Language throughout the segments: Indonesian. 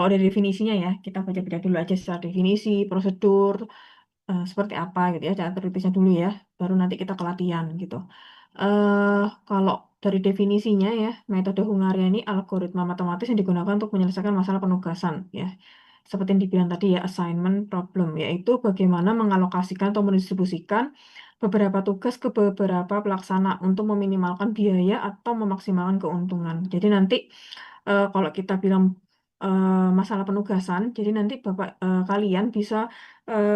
Kalau dari definisinya ya, kita baca-baca dulu aja secara definisi, prosedur, seperti apa gitu ya, cara tertulisnya dulu ya, baru nanti kita ke latihan gitu. Kalau dari definisinya ya, metode Hungaria ini algoritma matematis yang digunakan untuk menyelesaikan masalah penugasan ya. Seperti yang dibilang tadi ya, assignment problem, yaitu bagaimana mengalokasikan atau mendistribusikan beberapa tugas ke beberapa pelaksana untuk meminimalkan biaya atau memaksimalkan keuntungan. Jadi nanti kalau kita bilang masalah penugasan, jadi nanti Bapak kalian bisa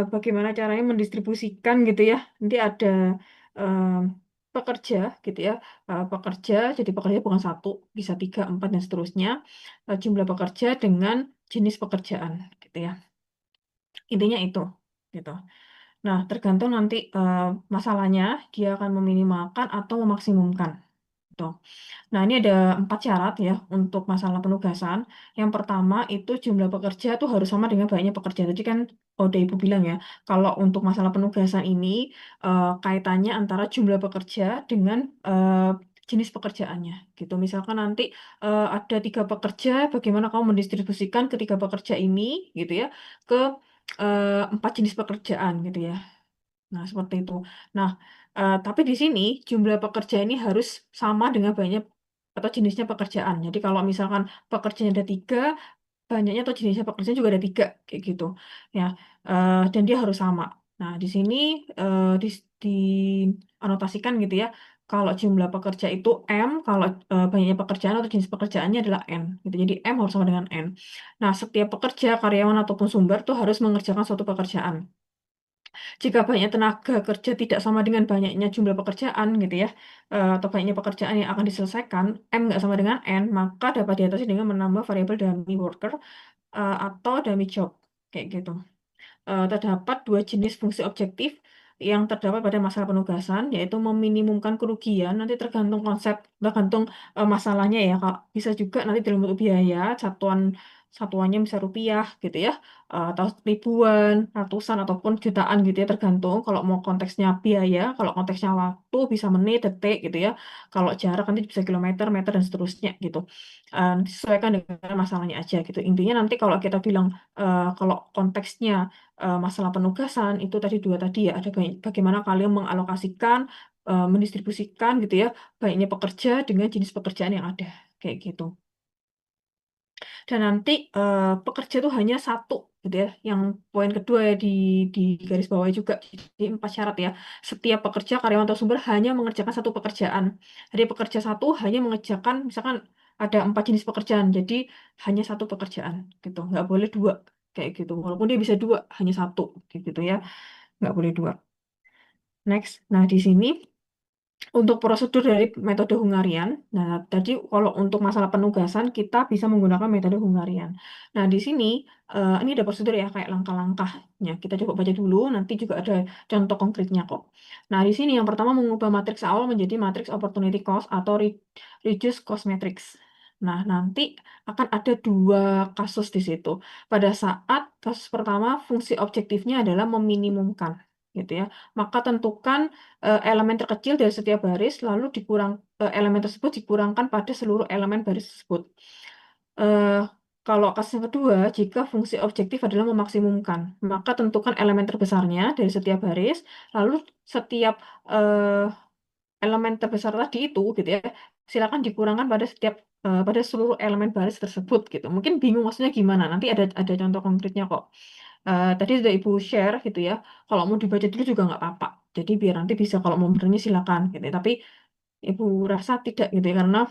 bagaimana caranya mendistribusikan gitu ya. Nanti ada eh, pekerja gitu ya, pekerja, jadi pekerja bukan satu, bisa tiga, empat, dan seterusnya. Jumlah pekerja dengan jenis pekerjaan gitu ya. Intinya itu gitu. Nah, tergantung nanti masalahnya, dia akan meminimalkan atau memaksimumkan. Gitu. Nah, ini ada 4 syarat ya untuk masalah penugasan. Yang pertama itu jumlah pekerja tuh harus sama dengan banyaknya pekerja. Tadi kan udah Ibu bilang ya, kalau untuk masalah penugasan ini kaitannya antara jumlah pekerja dengan jenis pekerjaannya. Gitu. Misalkan nanti ada 3 pekerja, bagaimana kamu mendistribusikan ketiga pekerja ini, gitu ya, ke 4 jenis pekerjaan, gitu ya. Nah, seperti itu. Nah, tapi di sini jumlah pekerja ini harus sama dengan banyak atau jenisnya pekerjaan. Jadi kalau misalkan pekerjanya ada 3, banyaknya atau jenisnya pekerjaan juga ada 3, kayak gitu. Ya, dan dia harus sama. Nah, di sini dianotasikan gitu ya. Kalau jumlah pekerja itu M, kalau banyaknya pekerjaan atau jenis pekerjaannya adalah N. Gitu. Jadi M harus sama dengan N. Nah, setiap pekerja, karyawan ataupun sumber tuh harus mengerjakan suatu pekerjaan. Jika banyak tenaga kerja tidak sama dengan banyaknya jumlah pekerjaan gitu ya, atau banyaknya pekerjaan yang akan diselesaikan, M nggak sama dengan N, maka dapat diatasi dengan menambah variabel dummy worker atau dummy job kayak gitu. Terdapat 2 jenis fungsi objektif yang terdapat pada masalah penugasan, yaitu meminimumkan kerugian, nanti tergantung masalahnya ya, Kak. Bisa juga nanti dalam bentuk biaya, satuannya bisa rupiah gitu ya, atau ribuan, ratusan, ataupun jutaan gitu ya, tergantung. Kalau mau konteksnya biaya, kalau konteksnya waktu bisa menit, detik gitu ya. Kalau jarak nanti bisa kilometer, meter, dan seterusnya gitu. Disesuaikan dengan masalahnya aja gitu. Intinya nanti kalau kita bilang kalau konteksnya masalah penugasan itu tadi 2 tadi ya, ada bagaimana kalian mengalokasikan, mendistribusikan gitu ya, baiknya pekerja dengan jenis pekerjaan yang ada kayak gitu. Dan nanti pekerja itu hanya satu gitu ya. Yang poin kedua ya di garis bawah juga, jadi 4 syarat ya. Setiap pekerja, karyawan atau sumber hanya mengerjakan satu pekerjaan. Jadi pekerja satu hanya mengerjakan, misalkan ada 4 jenis pekerjaan, jadi hanya satu pekerjaan gitu. Nggak boleh 2 kayak gitu. Walaupun dia bisa 2, hanya satu kayak gitu ya. Nggak boleh 2. Next. Nah, di sini untuk prosedur dari metode Hungarian, nah tadi kalau untuk masalah penugasan kita bisa menggunakan metode Hungarian. Nah di sini ini ada prosedur ya kayak langkah-langkahnya. Kita coba baca dulu, nanti juga ada contoh konkretnya kok. Nah di sini yang pertama mengubah matriks awal menjadi matriks opportunity cost atau reduce cost matrix. Nah nanti akan ada 2 kasus di situ. Pada saat kasus pertama fungsi objektifnya adalah meminimumkan, gitu ya. Maka tentukan elemen terkecil dari setiap baris, lalu elemen tersebut dikurangkan pada seluruh elemen baris tersebut. Eh, Kalau kasus yang kedua, jika fungsi objektif adalah memaksimumkan, maka tentukan elemen terbesarnya dari setiap baris, lalu setiap eh, elemen terbesar tadi itu, gitu ya, silakan dikurangkan pada seluruh elemen baris tersebut, gitu. Mungkin bingung maksudnya gimana? Nanti ada contoh konkretnya kok. Tadi sudah Ibu share gitu ya. Kalau mau dibaca dulu juga nggak apa-apa. Jadi biar nanti bisa kalau mau benernya silakan gitu ya. Tapi Ibu rasa tidak gitu ya karena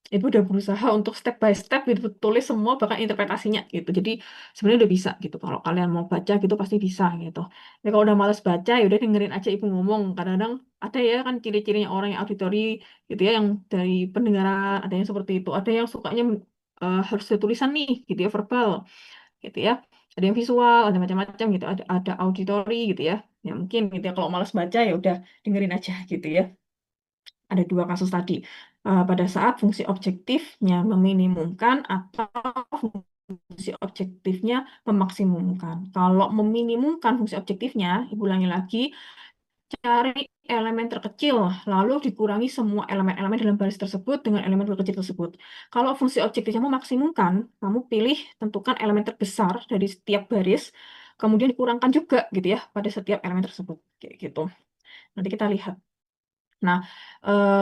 Ibu udah berusaha untuk step by step gitu tulis semua bahkan interpretasinya gitu. Jadi sebenarnya udah bisa gitu. Kalau kalian mau baca gitu pasti bisa gitu. Tapi kalau udah males baca ya udah dengerin aja Ibu ngomong. Kadang-kadang ada ya kan ciri-cirinya orang yang auditory gitu ya yang dari pendengaran ada yang seperti itu. Ada yang sukanya harus ada tulisan nih gitu ya verbal gitu ya. Ada yang visual, ada macam-macam gitu. Ada auditory gitu ya. Ya mungkin gitu ya. Kalau malas baca ya udah dengerin aja gitu ya. Ada 2 kasus tadi. Pada saat fungsi objektifnya meminimumkan atau fungsi objektifnya memaksimumkan. Kalau meminimumkan fungsi objektifnya, ibu ulangi lagi, cari elemen terkecil, lalu dikurangi semua elemen-elemen dalam baris tersebut dengan elemen terkecil tersebut. Kalau fungsi objektif kamu maksimumkan, kamu pilih tentukan elemen terbesar dari setiap baris, kemudian dikurangkan juga gitu ya pada setiap elemen tersebut. Kayak gitu. Nanti kita lihat. Nah,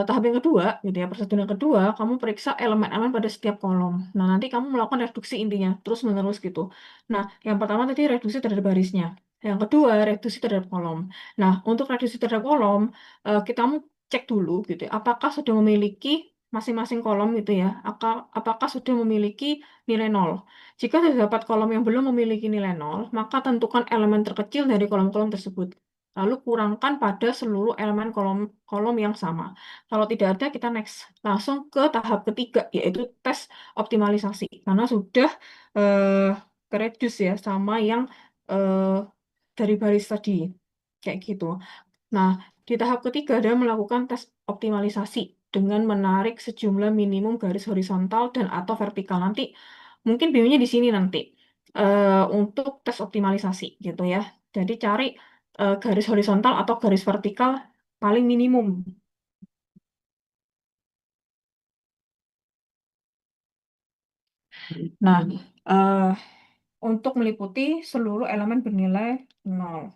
tahap yang kedua, gitu ya, prosedur yang kedua, kamu periksa elemen-elemen pada setiap kolom. Nah, nanti kamu melakukan reduksi intinya, terus-menerus gitu. Nah, yang pertama tadi reduksi terhadap barisnya. Yang kedua, reduksi terhadap kolom. Nah, untuk reduksi terhadap kolom, kamu cek dulu gitu ya, apakah sudah memiliki masing-masing kolom gitu ya, apakah sudah memiliki nilai nol. Jika terdapat kolom yang belum memiliki nilai nol, maka tentukan elemen terkecil dari kolom-kolom tersebut. Lalu kurangkan pada seluruh elemen kolom yang sama. Kalau tidak ada, kita next. Langsung ke tahap ketiga, yaitu tes optimalisasi. Karena sudah reduce ya, sama yang eh, dari baris tadi. Kayak gitu. Nah, di tahap ketiga ada melakukan tes optimalisasi dengan menarik sejumlah minimum garis horizontal dan atau vertikal. Nanti, mungkin bingungnya di sini nanti. Untuk tes optimalisasi gitu ya. Jadi cari garis horizontal atau garis vertikal paling minimum. Nah, eh, untuk meliputi seluruh elemen bernilai nol.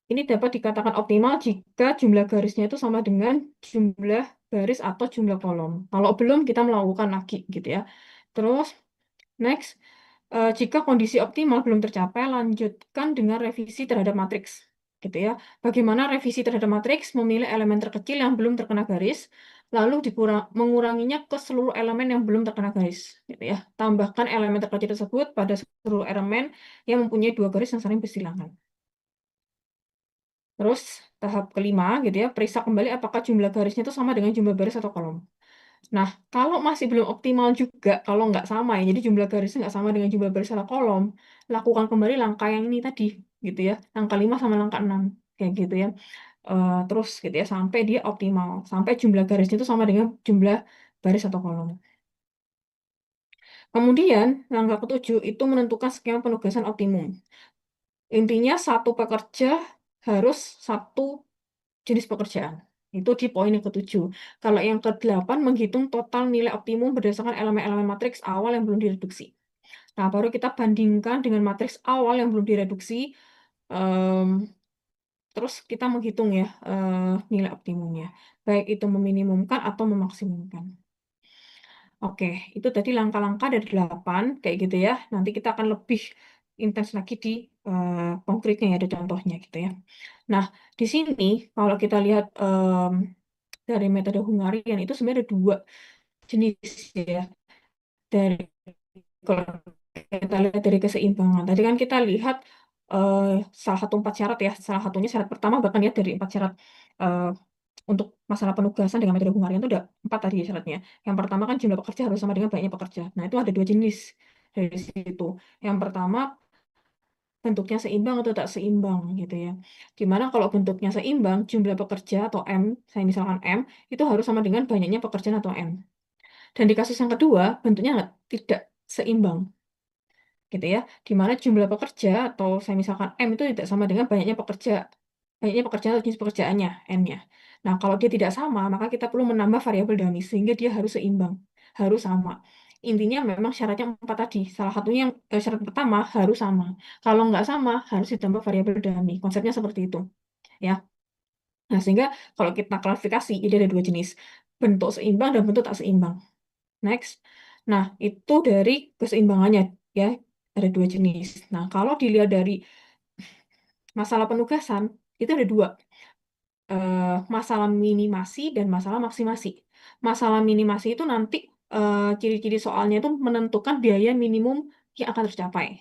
Ini dapat dikatakan optimal jika jumlah garisnya itu sama dengan jumlah baris atau jumlah kolom. Kalau belum, kita melakukan lagi gitu ya. Terus, next, jika kondisi optimal belum tercapai, lanjutkan dengan revisi terhadap matriks. Gitu ya. Bagaimana revisi terhadap matriks? Memilih elemen terkecil yang belum terkena garis, lalu menguranginya ke seluruh elemen yang belum terkena garis. Gitu ya. Tambahkan elemen terkecil tersebut pada seluruh elemen yang mempunyai dua garis yang saling bersilangan. Terus tahap kelima gitu ya, periksa kembali apakah jumlah garisnya itu sama dengan jumlah baris atau kolom. Nah, kalau masih belum optimal juga, kalau nggak sama ya, jadi jumlah garisnya nggak sama dengan jumlah baris atau kolom, lakukan kembali langkah yang ini tadi, gitu ya, langkah 5 sama langkah 6, kayak gitu ya. Terus gitu ya, sampai dia optimal, sampai jumlah garisnya itu sama dengan jumlah baris atau kolom. Kemudian, langkah ketujuh itu menentukan skema penugasan optimum. Intinya satu pekerja harus satu jenis pekerjaan. Itu di poin yang ketujuh. Kalau yang kedelapan, menghitung total nilai optimum berdasarkan elemen-elemen matriks awal yang belum direduksi. Nah, baru kita bandingkan dengan matriks awal yang belum direduksi. em, Terus kita menghitung ya nilai optimumnya. Baik itu meminimumkan atau memaksimumkan. Oke, itu tadi langkah-langkah dari 8, kayak gitu ya. Nanti kita akan lebih intens lagi di konkretnya ya, ada contohnya gitu ya. Nah, di sini kalau kita lihat dari metode Hungarian itu sebenarnya ada dua jenis ya. Dari kalau kita lihat dari keseimbangan. Tadi kan kita lihat eh, salah satu 4 syarat ya. Salah satunya syarat pertama bahkan ya dari 4 syarat eh, untuk masalah penugasan dengan metode Hungarian itu ada 4 tadi ya syaratnya. Yang pertama kan jumlah pekerja harus sama dengan banyaknya pekerja. Nah, itu ada dua jenis dari situ. Yang pertama bentuknya seimbang atau tak seimbang gitu ya. Dimana kalau bentuknya seimbang, jumlah pekerja atau M, saya misalkan M, itu harus sama dengan banyaknya pekerjaan atau N. Dan di kasus yang kedua, bentuknya tidak seimbang gitu ya. Dimana jumlah pekerja atau saya misalkan M itu tidak sama dengan banyaknya pekerjaan atau jenis pekerjaannya, N-nya. Nah, kalau dia tidak sama, maka kita perlu menambah variabel dummy sehingga dia harus seimbang, harus sama. Intinya memang syaratnya 4 tadi. Salah satunya yang syarat pertama harus sama. Kalau nggak sama, harus ditambah variabel dummy. Konsepnya seperti itu. Ya. Nah, sehingga kalau kita klasifikasi, jadi ada dua jenis. Bentuk seimbang dan bentuk tak seimbang. Next. Nah, itu dari keseimbangannya. Ya, ada dua jenis. Nah, kalau dilihat dari masalah penugasan, itu ada dua. Masalah minimasi dan masalah maksimasi. Masalah minimasi itu nanti ciri-ciri soalnya itu menentukan biaya minimum yang akan tercapai.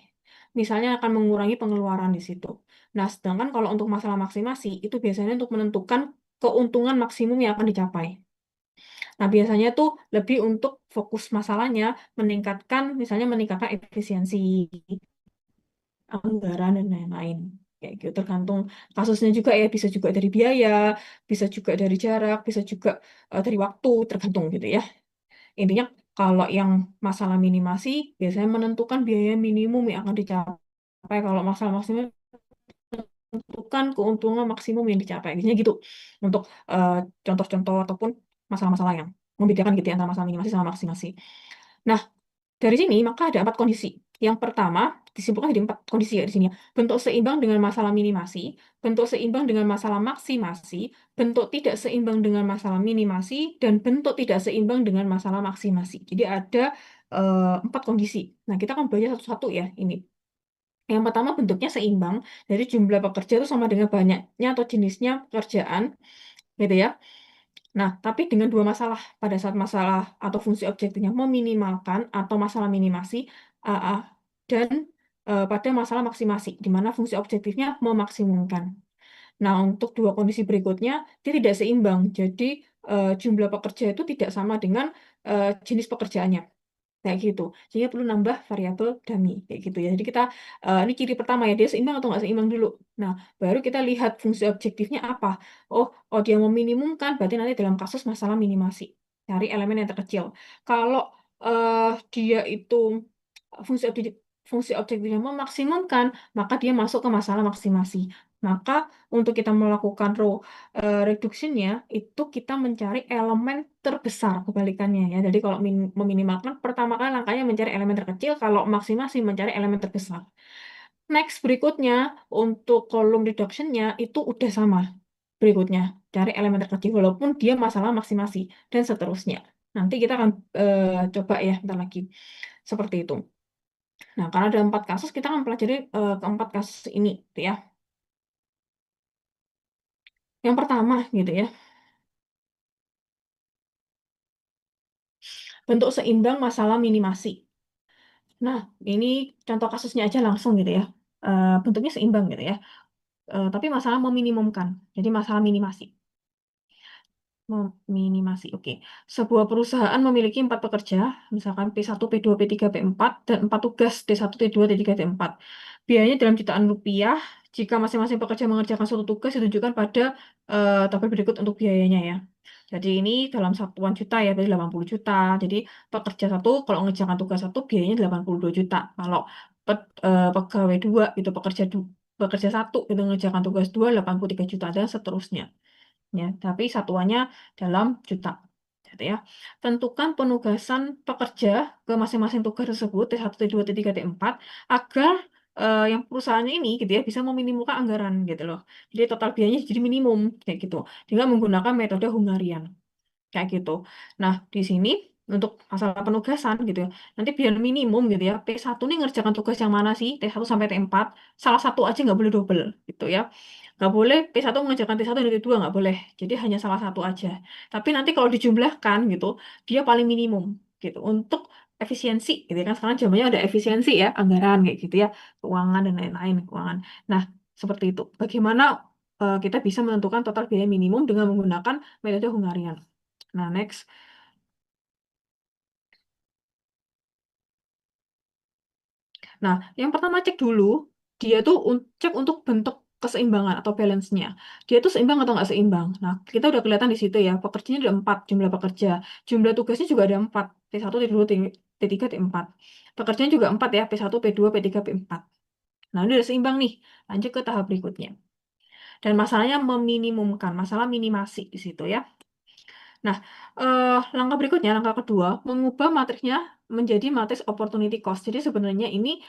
Misalnya akan mengurangi pengeluaran di situ. Nah, sedangkan kalau untuk masalah maksimasi itu biasanya untuk menentukan keuntungan maksimum yang akan dicapai. Nah, biasanya tuh lebih untuk fokus masalahnya meningkatkan, misalnya meningkatkan efisiensi anggaran dan lain-lain. Kayak gitu tergantung kasusnya juga ya, bisa juga dari biaya, bisa juga dari jarak, bisa juga dari waktu, tergantung gitu ya. Intinya kalau yang masalah minimasi biasanya menentukan biaya minimum yang akan dicapai. Kalau masalah maksimum menentukan keuntungan maksimum yang dicapai. Biasanya gitu untuk eh, contoh-contoh ataupun masalah-masalah yang membedakan gitu ya antara masalah minimasi sama maksimasi. Nah, dari sini maka ada 4 kondisi. Yang pertama disimpulkan jadi 4 kondisi ya di sini, ya. Bentuk seimbang dengan masalah minimasi, bentuk seimbang dengan masalah maksimasi, bentuk tidak seimbang dengan masalah minimasi, dan bentuk tidak seimbang dengan masalah maksimasi. Jadi ada 4 kondisi. Nah, kita akan belajar satu-satu ya ini. Yang pertama bentuknya seimbang, jadi jumlah pekerja itu sama dengan banyaknya atau jenisnya pekerjaan, gitu ya. Nah, tapi dengan dua masalah. Pada saat masalah atau fungsi objektifnya meminimalkan atau masalah minimasi, AA, dan pada masalah maksimasi, di mana fungsi objektifnya memaksimumkan. Nah, untuk dua kondisi berikutnya, dia tidak seimbang. Jadi, jumlah pekerja itu tidak sama dengan jenis pekerjaannya. Kayak gitu. Jadi perlu nambah variabel dummy kayak gitu ya. Jadi kita ini ciri pertama ya, dia seimbang atau nggak seimbang dulu. Nah, baru kita lihat fungsi objektifnya apa. Oh, dia meminimumkan, berarti nanti dalam kasus masalah minimasi. Cari elemen yang terkecil. Kalau dia itu fungsi objektif fungsi objektifnya memaksimumkan, maka dia masuk ke masalah maksimasi. Maka untuk kita melakukan row reduction-nya itu kita mencari elemen terbesar kebalikannya ya. Jadi kalau meminimalkan pertama kali langkahnya mencari elemen terkecil, kalau maksimasi mencari elemen terbesar. Next berikutnya untuk column reduction-nya itu udah sama. Berikutnya cari elemen terkecil walaupun dia masalah maksimasi dan seterusnya. Nanti kita akan coba ya bentar lagi seperti itu. Nah, karena ada 4 kasus, kita akan pelajari keempat kasus ini, gitu ya. Yang pertama, gitu ya, bentuk seimbang masalah minimasi. Nah, ini contoh kasusnya aja langsung gitu ya. Bentuknya seimbang gitu ya. Tapi masalah meminimumkan. Jadi masalah minimasi. Minimasi, oke. Sebuah perusahaan memiliki 4 pekerja, misalkan P1, P2, P3, P4, dan 4 tugas D1, D2, D3, D4. Biayanya dalam jutaan rupiah. Jika masing-masing pekerja mengerjakan suatu tugas, ditunjukkan pada tabel berikut untuk biayanya ya. Jadi ini dalam satuan juta ya, berarti 80 juta. Jadi pekerja satu, kalau mengerjakan tugas satu, biayanya 82 juta. Kalau pegawai dua, itu pekerja satu, itu mengerjakan tugas dua, 83 juta, dan seterusnya ya, tapi satuannya dalam juta. Gitu ya. Tentukan penugasan pekerja ke masing-masing tugas tersebut T1, T2, T3, T4 agar yang perusahaannya ini gitu ya bisa meminimumkan anggaran gitu loh. Jadi total biayanya jadi minimum kayak gitu dengan menggunakan metode Hungarian kayak gitu. Nah, di sini untuk masalah penugasan gitu ya. Nanti biar minimum gitu ya. P1 nih ngerjakan tugas yang mana sih? T1 sampai T4. Salah satu aja nggak boleh double gitu ya. Nggak boleh P1 mengerjakan T1 dan T2 nggak boleh. Jadi hanya salah satu aja. Tapi nanti kalau dijumlahkan gitu, dia paling minimum gitu. Untuk efisiensi gitu ya kan. Sekarang zamannya ada efisiensi ya, anggaran kayak gitu ya. Keuangan dan lain-lain, keuangan. Nah, seperti itu. Bagaimana kita bisa menentukan total biaya minimum dengan menggunakan metode Hungarian. Nah, next. Nah, yang pertama cek dulu, dia tuh cek untuk bentuk keseimbangan atau balance-nya. Dia tuh seimbang atau nggak seimbang. Nah, kita udah kelihatan di situ ya, pekerjanya ada 4, jumlah pekerja. Jumlah tugasnya juga ada 4, P1, T2, T3, T4. Pekerjanya juga 4 ya, P1, P2, P3, P4. Nah, ini udah seimbang nih. Lanjut ke tahap berikutnya. Dan masalahnya meminimumkan, masalah minimasi di situ ya. Nah, langkah berikutnya, langkah kedua, mengubah matriksnya menjadi matriks opportunity cost. Jadi sebenarnya ini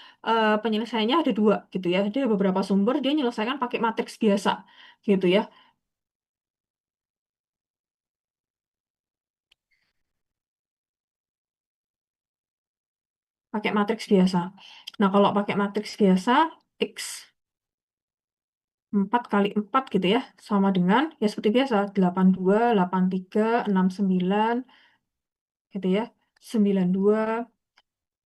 penyelesaiannya ada dua gitu ya. Dia ada beberapa sumber, dia menyelesaikan pakai matriks biasa gitu ya. Pakai matriks biasa. Nah, kalau pakai matriks biasa, X 4 kali 4 gitu ya, sama dengan, ya seperti biasa, 82, 83, 69 gitu ya, 92,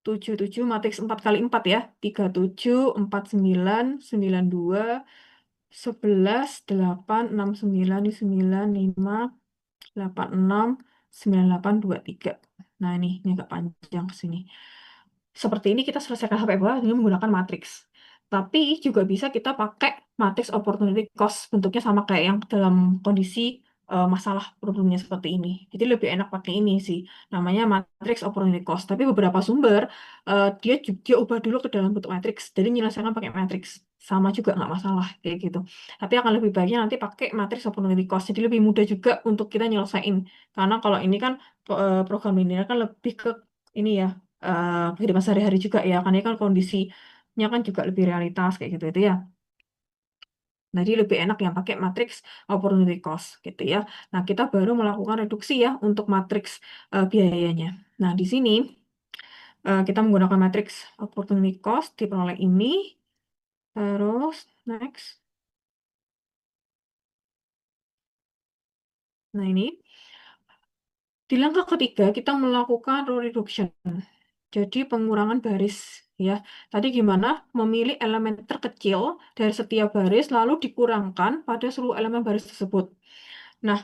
77 matriks 4 kali 4 ya. 37, 49, 92, 11, 8, 6, 9, 9, 5, 8, 6, 9, 8, 2, 3. Nah ini agak panjang ke sini. Seperti ini kita selesaikan HP bawah dengan menggunakan matriks. Tapi juga bisa kita pakai matriks opportunity cost. Bentuknya sama kayak yang dalam kondisi masalah problemnya seperti ini. Jadi lebih enak pakai ini sih. Namanya matrix opportunity cost. Tapi beberapa sumber dia ubah dulu ke dalam bentuk matrix. Jadi menyelesaikan pakai matrix. Sama juga nggak masalah kayak gitu. Tapi akan lebih baiknya nanti pakai matrix opportunity cost. Jadi lebih mudah juga untuk kita nyelesain. Karena kalau ini kan program linear kan lebih ke ini ya kehidupan sehari-hari juga ya. Karena ini kan kondisinya kan juga lebih realitas kayak gitu itu ya. Jadi lebih enak yang pakai matriks opportunity cost gitu ya. Nah, kita baru melakukan reduksi ya untuk matriks biayanya. Nah, di sini kita menggunakan matriks opportunity cost diperoleh ini. Terus next. Nah, ini di langkah ketiga kita melakukan row reduction. Jadi pengurangan baris ya. Tadi gimana? Memilih elemen terkecil dari setiap baris lalu dikurangkan pada seluruh elemen baris tersebut. Nah,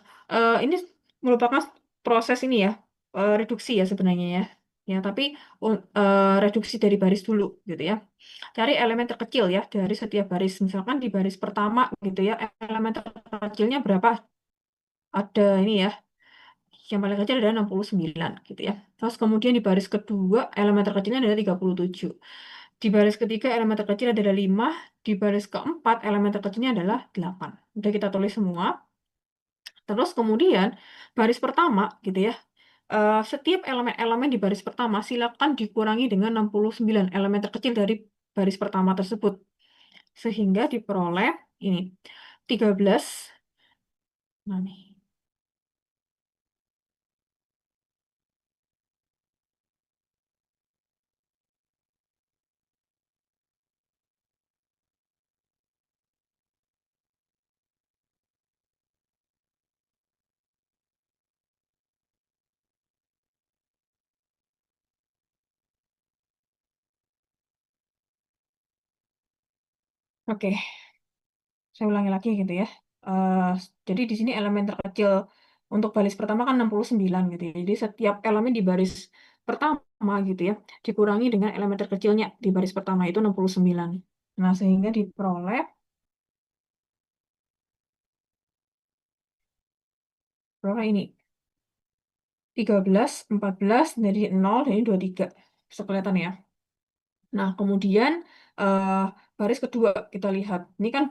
ini merupakan proses ini ya, reduksi ya sebenarnya ya. Ya, tapi reduksi dari baris dulu gitu ya. Cari elemen terkecil ya dari setiap baris. Misalkan di baris pertama gitu ya, elemen terkecilnya berapa? Ada ini ya, yang paling kecil adalah 69 gitu ya. Terus kemudian di baris kedua, elemen terkecilnya adalah 37. Di baris ketiga, elemen terkecil adalah 5. Di baris keempat, elemen terkecilnya adalah 8. Udah kita tulis semua. Terus kemudian baris pertama gitu ya. Setiap elemen-elemen di baris pertama silakan dikurangi dengan 69 elemen terkecil dari baris pertama tersebut. Sehingga diperoleh ini 13. Nah, nih. Oke, saya ulangi lagi gitu ya. Eh, jadi di sini elemen terkecil untuk baris pertama kan 69 gitu ya. Jadi setiap elemen di baris pertama gitu ya dikurangi dengan elemen terkecilnya di baris pertama itu 69. Nah, sehingga diperoleh berapa ini? 13, 14 dari 0 dari 23. Bisa kelihatan ya. Nah, kemudian eh, baris kedua kita lihat. Ini kan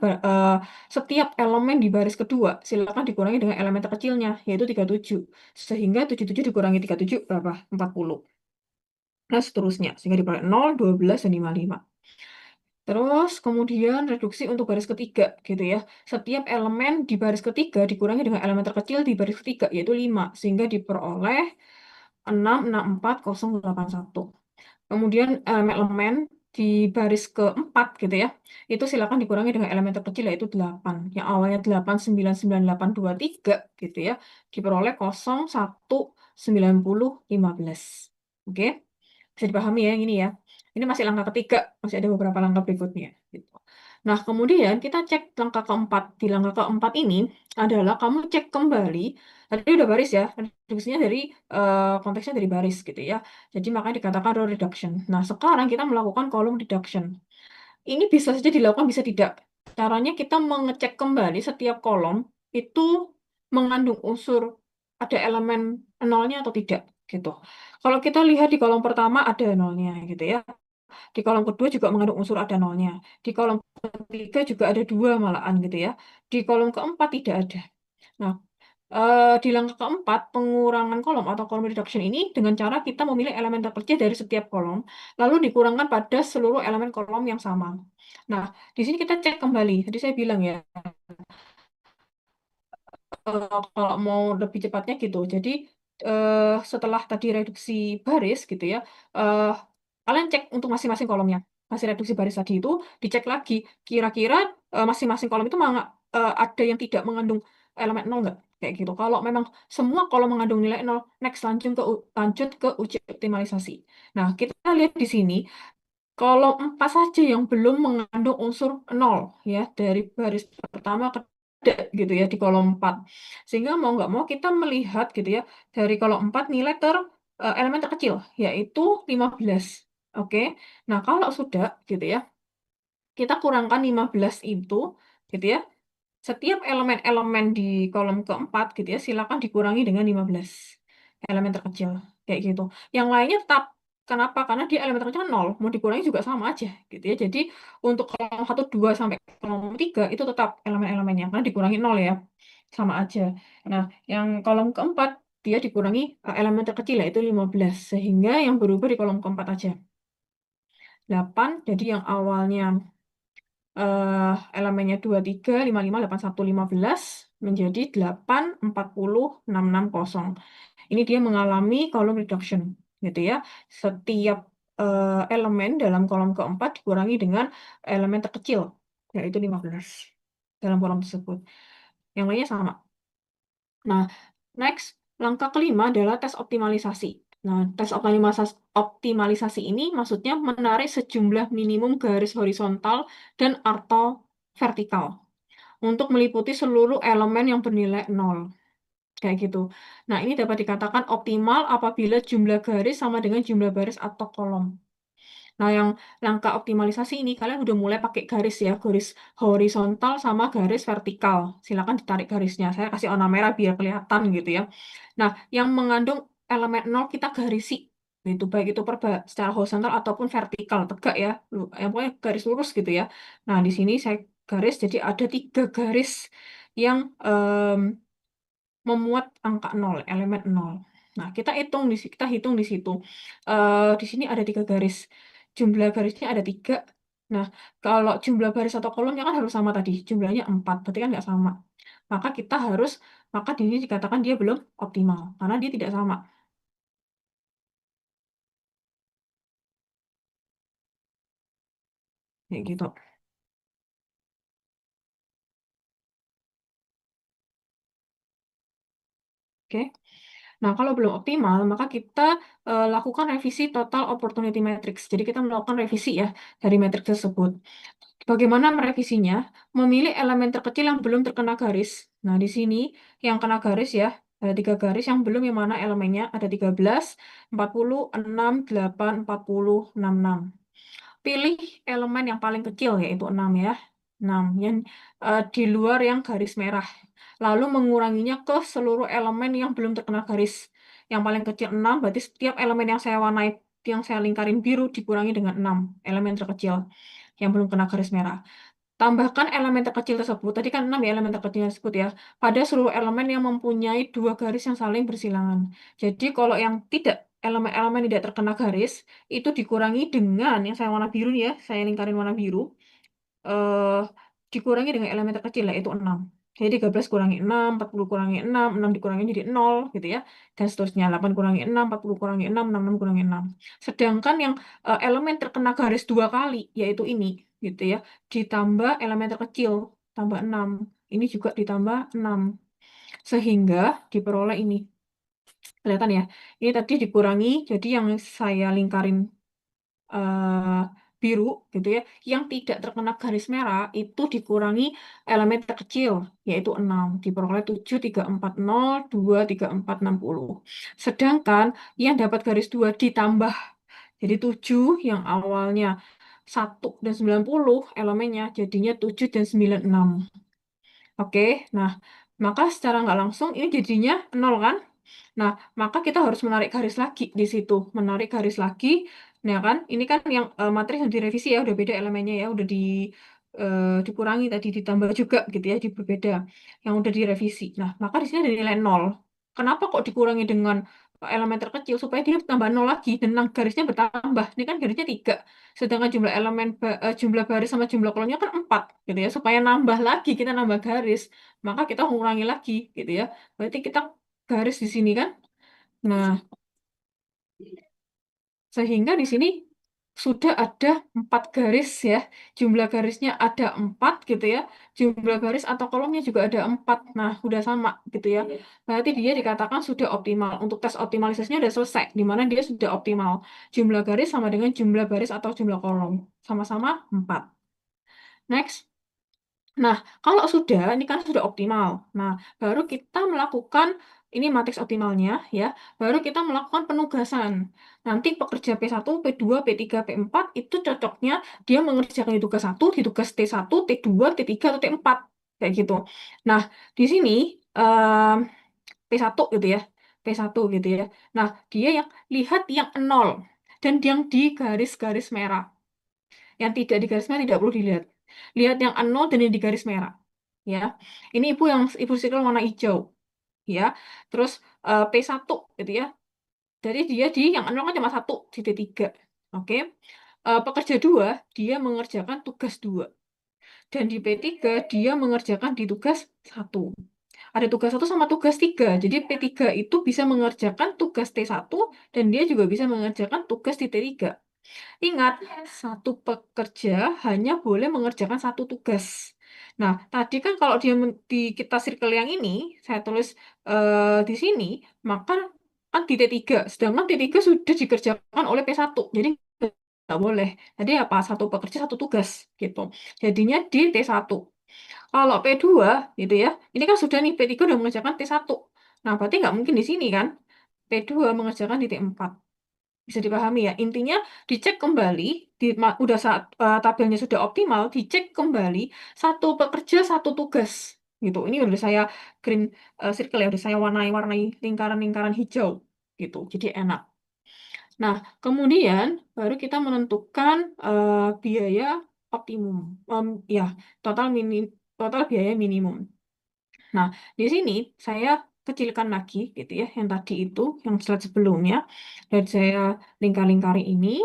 setiap elemen di baris kedua silakan dikurangi dengan elemen terkecilnya, yaitu 37. Sehingga 77 dikurangi 37 berapa? 40. Nah, seterusnya. Sehingga diperoleh 0, 12, dan 55. Terus kemudian reduksi untuk baris ketiga gitu ya. Setiap elemen di baris ketiga dikurangi dengan elemen terkecil di baris ketiga, yaitu 5. Sehingga diperoleh 6, 4, 0, 8, 1. Kemudian elemen-elemen di baris keempat gitu ya, itu silakan dikurangi dengan elemen terkecil yaitu 8. Yang awalnya 8, 9, 9, 8, 2, 3 gitu ya, diperoleh 0, 1, 90, 15. Oke, bisa dipahami ya yang ini ya. Ini masih langkah ketiga, masih ada beberapa langkah berikutnya. Gitu. Nah, kemudian kita cek langkah keempat. Di langkah keempat ini adalah kamu cek kembali, tadi udah baris ya, reduksinya dari konteksnya dari baris gitu ya. Jadi makanya dikatakan row reduction. Nah, sekarang kita melakukan column reduction. Ini bisa saja dilakukan, bisa tidak. Caranya kita mengecek kembali setiap kolom itu mengandung unsur ada elemen nolnya atau tidak gitu. Kalau kita lihat di kolom pertama ada nolnya gitu ya. Di kolom kedua juga mengandung unsur ada nolnya. Di kolom ketiga juga ada dua malahan gitu ya. Di kolom keempat tidak ada. Nah, di langkah keempat, pengurangan kolom atau column reduction ini dengan cara kita memilih elemen terkecil dari setiap kolom, lalu dikurangkan pada seluruh elemen kolom yang sama. Nah, di sini kita cek kembali. Tadi saya bilang ya, kalau mau lebih cepatnya gitu. Jadi, setelah tadi reduksi baris gitu ya, eh, kalian cek untuk masing-masing kolomnya. Hasil reduksi baris tadi itu dicek lagi. Kira-kira masing-masing kolom itu ada yang tidak mengandung elemen nol nggak? Kayak gitu. Kalau memang semua kolom mengandung nilai nol, next lanjut ke uji optimalisasi. Nah, kita lihat di sini kolom 4 saja yang belum mengandung unsur nol ya dari baris pertama ke ada gitu ya di kolom 4. Sehingga mau nggak mau kita melihat gitu ya dari kolom 4 nilai elemen terkecil yaitu 15. Oke. Nah, kalau sudah gitu ya, kita kurangkan 15 itu gitu ya. Setiap elemen-elemen di kolom keempat gitu ya, silakan dikurangi dengan 15 elemen terkecil. Kayak gitu. Yang lainnya tetap. Kenapa? Karena dia elemen terkecil kan 0. Mau dikurangi juga sama aja gitu ya. Jadi untuk kolom 1, 2 sampai kolom 3 itu tetap elemen-elemennya. Karena dikurangi 0 ya. Sama aja. Nah, yang kolom keempat dia dikurangi elemen terkecil yaitu 15. Sehingga yang berubah di kolom keempat aja. 8, jadi yang awalnya elemennya 23, 55, 81, 15 menjadi 8, 40, 660. Ini dia mengalami column reduction, gitu ya. Setiap elemen dalam kolom keempat dikurangi dengan elemen terkecil, yaitu 15 dalam kolom tersebut. Yang lainnya sama. Nah, next, langkah kelima adalah tes optimalisasi. Nah, tes optimalisasi ini maksudnya menarik sejumlah minimum garis horizontal dan atau vertikal untuk meliputi seluruh elemen yang bernilai 0. Kayak gitu. Nah, ini dapat dikatakan optimal apabila jumlah garis sama dengan jumlah baris atau kolom. Nah, yang langkah optimalisasi ini kalian udah mulai pakai garis ya, garis horizontal sama garis vertikal. Silakan ditarik garisnya. Saya kasih warna merah biar kelihatan gitu ya. Nah, yang mengandung elemen 0 kita garisi. Itu baik itu secara horizontal ataupun vertikal, tegak ya. Yang pokoknya garis lurus gitu ya. Nah, di sini saya garis jadi ada 3 garis yang memuat angka 0, elemen 0. Nah, kita hitung di situ. Di sini ada 3 garis. Jumlah garisnya ada 3. Nah, kalau jumlah baris atau kolomnya kan harus sama tadi. Jumlahnya 4, berarti kan nggak sama. Maka kita harus, maka di sini dikatakan dia belum optimal, karena dia tidak sama. Kayak gitu. Oke. Nah, kalau belum optimal, maka kita lakukan revisi total opportunity matrix. Jadi kita melakukan revisi ya dari matriks tersebut. Bagaimana merevisinya? Memilih elemen terkecil yang belum terkena garis. Nah, di sini yang kena garis ya, ada 3 garis, yang belum yang mana elemennya ada 13, 40, 6, 8, 40, 66. Pilih elemen yang paling kecil yaitu 6 ya. 6 yang di luar yang garis merah. Lalu menguranginya ke seluruh elemen yang belum terkena garis. Yang paling kecil 6, berarti setiap elemen yang saya warnai, yang saya lingkarin biru dikurangi dengan 6 elemen terkecil yang belum kena garis merah. Tambahkan elemen terkecil tersebut, tadi kan 6 ya elemen terkecil tersebut ya, pada seluruh elemen yang mempunyai 2 garis yang saling bersilangan. Jadi kalau yang tidak, elemen-elemen tidak terkena garis, itu dikurangi dengan, yang saya warna biru nih ya, saya lingkarin warna biru, eh, dikurangi dengan elemen terkecil, yaitu 6. Jadi 13 kurangi 6, 40 kurangi 6 dikurangi jadi 0, gitu ya. Dan seterusnya, 8 kurangi 6, 40 kurangi 6 kurangi 6. Sedangkan yang elemen terkena garis 2 kali, yaitu ini, gitu ya, ditambah elemen terkecil, tambah 6. Ini juga ditambah 6. Sehingga diperoleh ini. Kelihatan ya? Ini tadi dikurangi, jadi yang saya lingkarin eh, biru gitu ya, yang tidak terkena garis merah itu dikurangi elemen terkecil yaitu 6 diperoleh 7, 3, 4, 0, 2, 3, 4, 60. Sedangkan yang dapat garis 2 ditambah jadi 7 yang awalnya 1 dan 90 elemennya jadinya 7 dan 96. Oke, nah maka secara nggak langsung ini jadinya 0 kan? Nah, maka kita harus menarik garis lagi di situ. Menarik garis lagi. Nah, kan, ini kan yang materi yang direvisi ya, udah beda elemennya ya, udah dikurangi tadi, ditambah juga gitu ya, berbeda. Yang udah direvisi. Nah, maka di sini ada nilai 0. Kenapa kok dikurangi dengan elemen terkecil? Supaya dia tambah 0 lagi, dan garisnya bertambah. Ini kan garisnya 3. Sedangkan jumlah jumlah baris sama jumlah kolomnya kan 4, gitu ya. Supaya nambah lagi, kita nambah garis. Maka kita mengurangi lagi, gitu ya. Berarti kita garis di sini kan. Nah, sehingga di sini sudah ada 4 garis ya. Jumlah garisnya ada 4 gitu ya. Jumlah baris atau kolomnya juga ada 4. Nah, udah sama gitu ya. Berarti dia dikatakan sudah optimal. Untuk tes optimalisasinya udah selesai. Di mana dia sudah optimal. Jumlah garis sama dengan jumlah baris atau jumlah kolom. Sama-sama 4. Next. Nah, kalau sudah, ini kan sudah optimal. Nah, baru kita melakukan, ini matriks optimalnya ya, baru kita melakukan penugasan. Nanti pekerja P1, P2, P3, P4 itu cocoknya dia mengerjakan di tugas 1, di tugas T1, T2, T3, atau T4. kayak gitu. Nah, di sini em, P1 gitu ya. P1 gitu ya. Nah, dia yang lihat yang nol dan yang di garis-garis merah. Yang tidak di garis merah tidak perlu dilihat. Lihat yang nol dan yang di garis merah. Ya. Ini ibu circle warna hijau, ya. Terus P1 gitu ya. Jadi dia di yang nol kan cuma satu di D3. Oke. Pekerja dua, dia mengerjakan tugas dua. Dan di P3 dia mengerjakan di tugas satu. Ada tugas satu sama tugas tiga. Jadi P3 itu bisa mengerjakan tugas T1 dan dia juga bisa mengerjakan tugas di T3. Ingat, satu pekerja hanya boleh mengerjakan satu tugas. Nah, tadi kan kalau dia di kita circle yang ini, saya tulis di sini, maka kan di T3. Sedangkan T3 sudah dikerjakan oleh P1. Jadi nggak boleh. Jadi apa? Satu pekerja, satu tugas. Gitu. Jadinya di T1. Kalau P2, gitu ya, ini kan sudah nih P3 udah mengerjakan T1. Nah, berarti nggak mungkin di sini kan? P2 mengerjakan di T4. Bisa dipahami ya. Intinya dicek kembali, udah saat tabelnya sudah optimal, dicek kembali satu pekerja satu tugas. Gitu. Ini udah saya green circle ya, udah saya warnai-warnai lingkaran-lingkaran hijau. Gitu. Jadi enak. Nah, kemudian baru kita menentukan biaya optimum. Ya, total total biaya minimum. Nah, di sini saya kecilkan lagi gitu ya, yang tadi itu, yang slide sebelumnya, dan saya lingkar-lingkari ini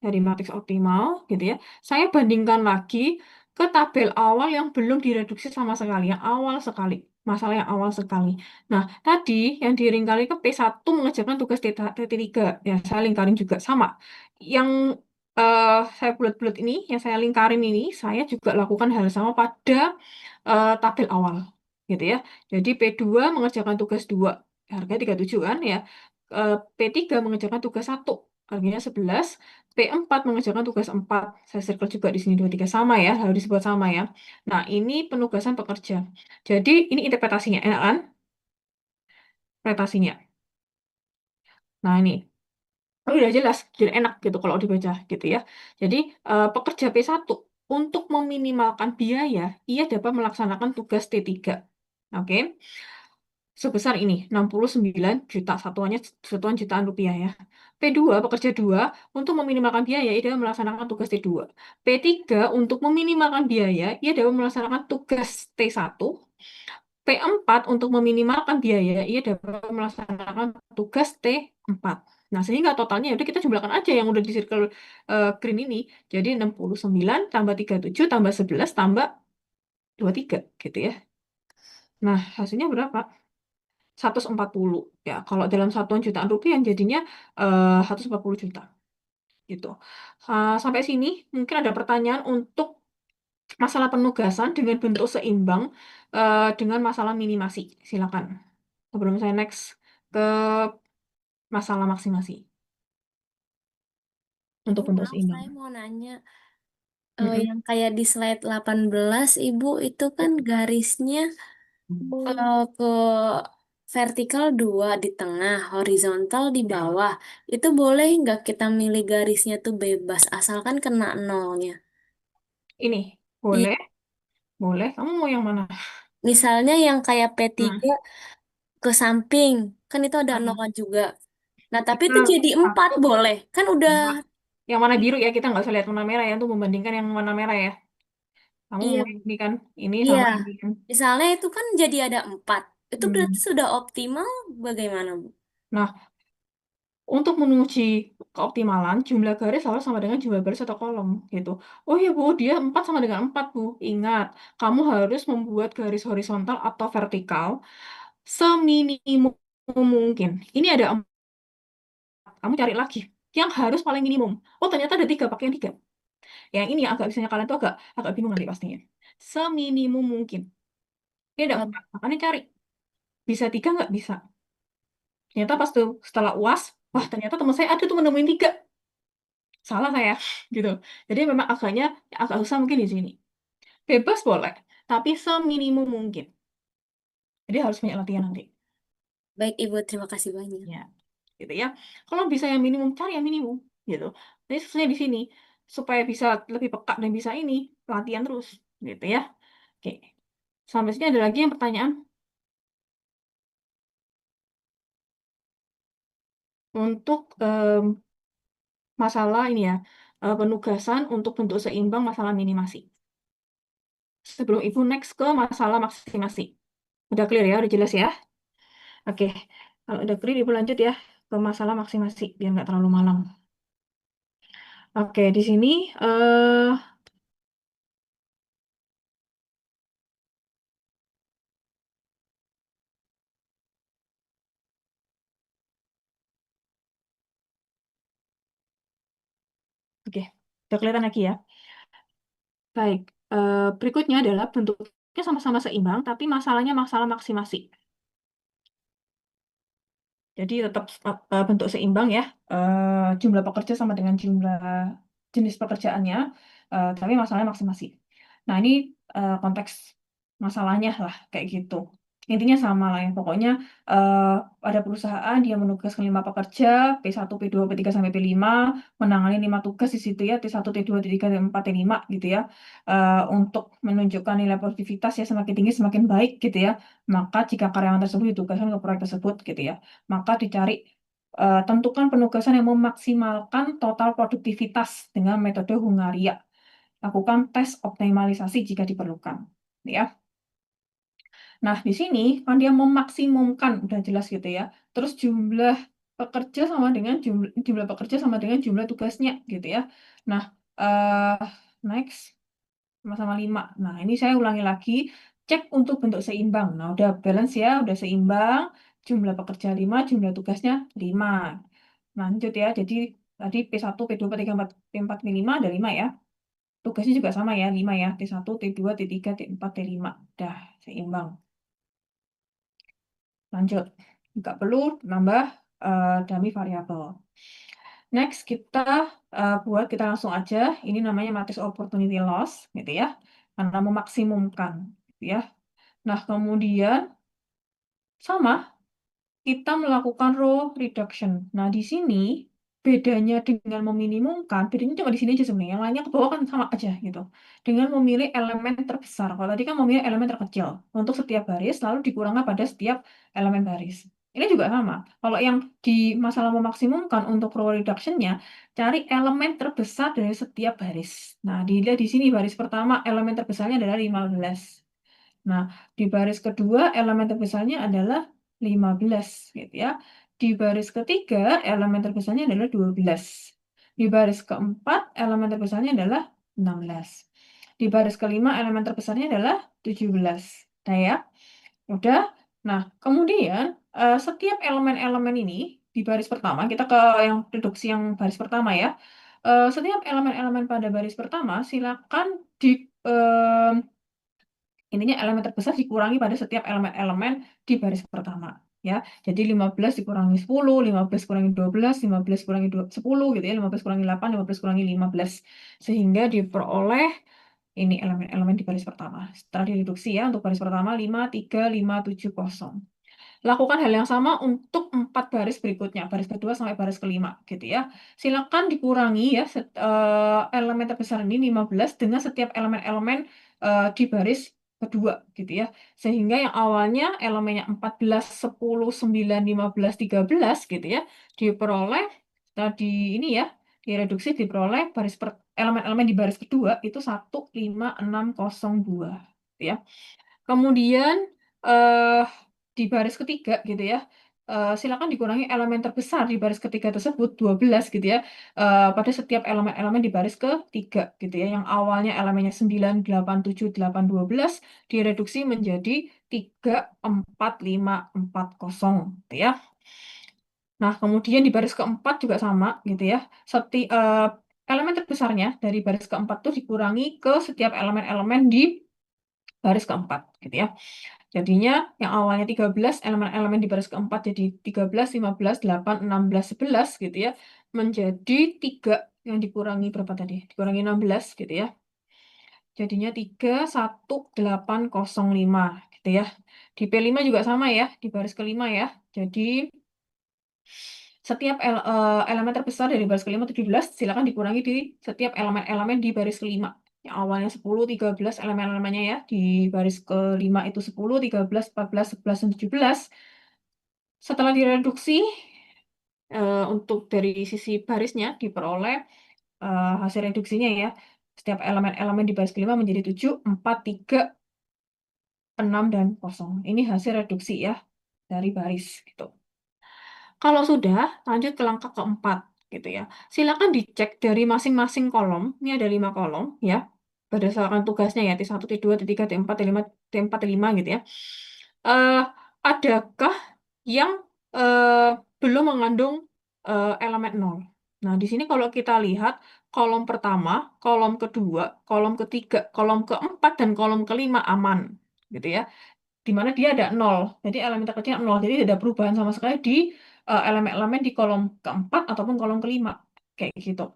dari matriks optimal gitu ya. Saya bandingkan lagi ke tabel awal yang belum direduksi sama sekali, yang awal sekali. Masalah yang awal sekali. Nah, tadi yang dilingkari ke P1 mengerjakan tugas T3. Ya, saya lingkarin juga sama. Yang saya bulat-bulat ini, yang saya lingkarin ini, saya juga lakukan hal sama pada tabel awal gitu ya. Jadi P2 mengerjakan tugas 2, harga 37 kan ya. P3 mengerjakan tugas 1, harganya 11. P4 mengerjakan tugas 4. Saya circle juga di sini 23 sama ya, harus disebut sama ya. Nah, ini penugasan pekerja. Jadi ini interpretasinya, enak kan? Interpretasinya. Nah, ini. Oh, udah jelas, jadi enak gitu kalau dibaca gitu ya. Jadi pekerja P1 untuk meminimalkan biaya, ia dapat melaksanakan tugas T3. Oke. Sebesar ini 69 juta, satuan jutaan rupiah ya. P2 pekerja 2 untuk meminimalkan biaya ia dapat melaksanakan tugas T2. P3 untuk meminimalkan biaya ia dapat melaksanakan tugas T1. P4 untuk meminimalkan biaya ia dapat melaksanakan tugas T4. Nah, sehingga totalnya udah kita jumlahkan aja yang udah di circle green ini. Jadi 69 tambah 37 tambah 11 tambah 23 gitu ya. Nah, hasilnya berapa? 140 ya. Kalau dalam satuan jutaan rupiah jadinya 140 juta gitu. Sampai sini mungkin ada pertanyaan untuk masalah penugasan dengan bentuk seimbang dengan masalah minimasi. Silakan. Sebelum saya next ke masalah maksimasi untuk Ibu bentuk maaf, seimbang. saya mau nanya. Mm-mm. Yang kayak di slide 18, Ibu, itu kan garisnya ke vertikal 2 di tengah, horizontal di bawah. Itu boleh nggak kita milih garisnya tuh bebas, asalkan kena nolnya? Ini Iya, boleh, boleh. Kamu mau yang mana? misalnya yang kayak Nah, P3 ke samping, kan itu ada ah, nolnya juga. Nah, tapi kita itu jadi 4 satu, boleh. Kan udah, dua. Yang mana biru ya, kita nggak usah lihat warna merah ya untuk membandingkan yang warna merah ya. Kamu iya, mau ini kan, ini iya. sama ini kan. Misalnya itu kan jadi ada 4. Itu berarti Hmm. sudah optimal bagaimana, Bu? Nah, untuk menguji keoptimalan, jumlah garis harus sama dengan jumlah baris atau kolom, gitu. Oh ya Bu, dia 4 sama dengan 4 Bu. Ingat, kamu harus membuat garis horizontal atau vertikal seminimum mungkin. Ini ada 4, kamu cari lagi. Yang harus paling minimum. Oh ternyata ada 3, pakai yang 3. Yang ini yang agak misalnya kalian tuh agak agak bingung nanti pastinya. Seminimum mungkin. Ini ada Eh, 4, makanya cari. Bisa 3 nggak? Bisa. Ternyata pas tuh setelah UAS, wah ternyata teman saya ada tuh menemuin 3. Salah saya gitu. Jadi memang agak susah mungkin di sini. Bebas boleh, tapi seminimum mungkin. Jadi harus banyak latihan nanti. Baik, Ibu, terima kasih banyak. Ya, gitu ya. Kalau bisa yang minimum, cari yang minimum gitu. Jadi susahnya di sini supaya bisa lebih peka dan bisa ini latihan terus gitu ya. Oke. Sampai sini ada lagi yang pertanyaan untuk masalah ini ya, penugasan untuk bentuk seimbang masalah minimasi. Sebelum Ibu next ke masalah maksimasi. Udah clear ya, udah jelas ya? Oke, kalau udah clear Ibu lanjut ya ke masalah maksimasi biar nggak terlalu malam. Oke, di sini oke, udah kelihatan lagi ya. Baik, berikutnya adalah bentuknya sama-sama seimbang, tapi masalahnya masalah maksimasi. Jadi tetap bentuk seimbang ya, jumlah pekerja sama dengan jumlah jenis pekerjaannya, tapi masalahnya maksimasi. Nah ini konteks masalahnya lah kayak gitu. Intinya sama lah ya, pokoknya eh, ada perusahaan dia menugaskan 5 pekerja, P1, P2, P3 sampai P5, menangani 5 tugas di situ ya, T1, T2, T3, T4, T5 gitu ya, untuk menunjukkan nilai produktivitas ya semakin tinggi semakin baik gitu ya. Maka jika karyawan tersebut ditugaskan ke proyek tersebut gitu ya, maka dicari tentukan penugasan yang memaksimalkan total produktivitas dengan metode Hungaria. Lakukan tes optimalisasi jika diperlukan. Ya. Nah, di sini kan dia memaksimumkan, udah jelas gitu ya. Terus jumlah pekerja sama dengan jumlah pekerja sama dengan jumlah tugasnya gitu ya. Nah, next sama-sama 5. Nah, ini saya ulangi lagi, cek untuk bentuk seimbang. Nah, udah balance ya, udah seimbang, jumlah pekerja 5, jumlah tugasnya 5. Lanjut ya, jadi tadi P1, P2, P3, P4, P5 ada 5 ya. Tugasnya juga sama ya, 5 ya, T1, T2, T3, T4, T5. Udah seimbang. Lanjut, nggak perlu nambah dummy variabel. Next, kita langsung aja, ini namanya matrix opportunity loss, gitu ya, karena memaksimumkan, gitu ya. Nah, kemudian sama kita melakukan row reduction. Nah, di sini bedanya dengan meminimumkan, bedanya cuma di sini aja sebenarnya. Yang lainnya ke bawah kan sama aja gitu. Dengan memilih elemen terbesar. Kalau tadi kan memilih elemen terkecil untuk setiap baris, lalu dikurangkan pada setiap elemen baris. Ini juga sama. Kalau yang di masalah memaksimumkan untuk row reduction-nya, cari elemen terbesar dari setiap baris. Nah, dilihat di sini baris pertama elemen terbesarnya adalah 15. Nah, di baris kedua elemen terbesarnya adalah 15, gitu ya. Di baris ketiga elemen terbesarnya adalah 12. Di baris keempat elemen terbesarnya adalah 16. Di baris kelima elemen terbesarnya adalah 17. Nah ya, udah. Nah, kemudian setiap elemen-elemen ini di baris pertama, kita ke yang reduksi yang baris pertama ya. Setiap elemen-elemen pada baris pertama silakan di intinya elemen terbesar dikurangi pada setiap elemen-elemen di baris pertama. Ya, jadi 15 dikurangi 10, 15 kurangi 12, 15 kurangi 10 gitu ya, 15 kurangi 8, 15 kurangi 15. Sehingga diperoleh ini elemen-elemen di baris pertama. Setelah direduksi ya, untuk baris pertama 5, 3, 5, 7, 0. Lakukan hal yang sama untuk 4 baris berikutnya, baris kedua sampai baris kelima, gitu ya. Silakan dikurangi ya elemen terbesar ini 15 dengan setiap elemen-elemen di baris kedua, gitu ya. Sehingga yang awalnya elemennya 14, 10, 9, 15, 13, gitu ya, diperoleh tadi ini ya, direduksi diperoleh elemen-elemen di baris kedua itu 1, 5, 6, 0, 2, gitu ya. Kemudian eh di baris ketiga gitu ya, silakan dikurangi elemen terbesar di baris ketiga tersebut 12 gitu ya, pada setiap elemen-elemen di baris ketiga gitu ya, yang awalnya elemennya 9, 8, 7, 8, 12 direduksi menjadi 3, 4, 5, 4, 0 gitu ya. Nah, kemudian di baris keempat juga sama gitu ya. Elemen terbesarnya dari baris keempat tuh dikurangi ke setiap elemen-elemen di baris keempat gitu ya. Jadinya yang awalnya 13 elemen-elemen di baris keempat jadi 13, 15, 8, 16, 11 gitu ya. Menjadi 3 yang dikurangi berapa tadi? Dikurangi 16 gitu ya. Jadinya 3, 1, 8, 0, 5 gitu ya. Di P5 juga sama ya, di baris kelima ya. Jadi setiap elemen terbesar dari baris kelima 17 silakan dikurangi di setiap elemen-elemen di baris kelima. Yang awalnya 10, 13 elemen-elemennya ya. Di baris kelima itu 10, 13, 14, 11, dan 17. Setelah direduksi, untuk dari sisi barisnya diperoleh hasil reduksinya ya. Setiap elemen-elemen di baris kelima menjadi 7, 4, 3, 6, dan 0. Ini hasil reduksi ya dari baris gitu. Kalau sudah, lanjut ke langkah keempat gitu ya. Silakan dicek dari masing-masing kolom. Ini ada 5 kolom ya. Berdasarkan tugasnya ya, T1, T2, T3, T4, T5, T4, T5 gitu ya. Eh, adakah yang eh, belum mengandung elemen nol? Nah, di sini kalau kita lihat kolom pertama, kolom kedua, kolom ketiga, kolom keempat, dan kolom kelima aman gitu ya, di mana dia ada nol. Jadi elemen terkecil nol. Jadi tidak ada perubahan sama sekali di elemen-elemen di kolom keempat ataupun kolom kelima. Kayak gitu.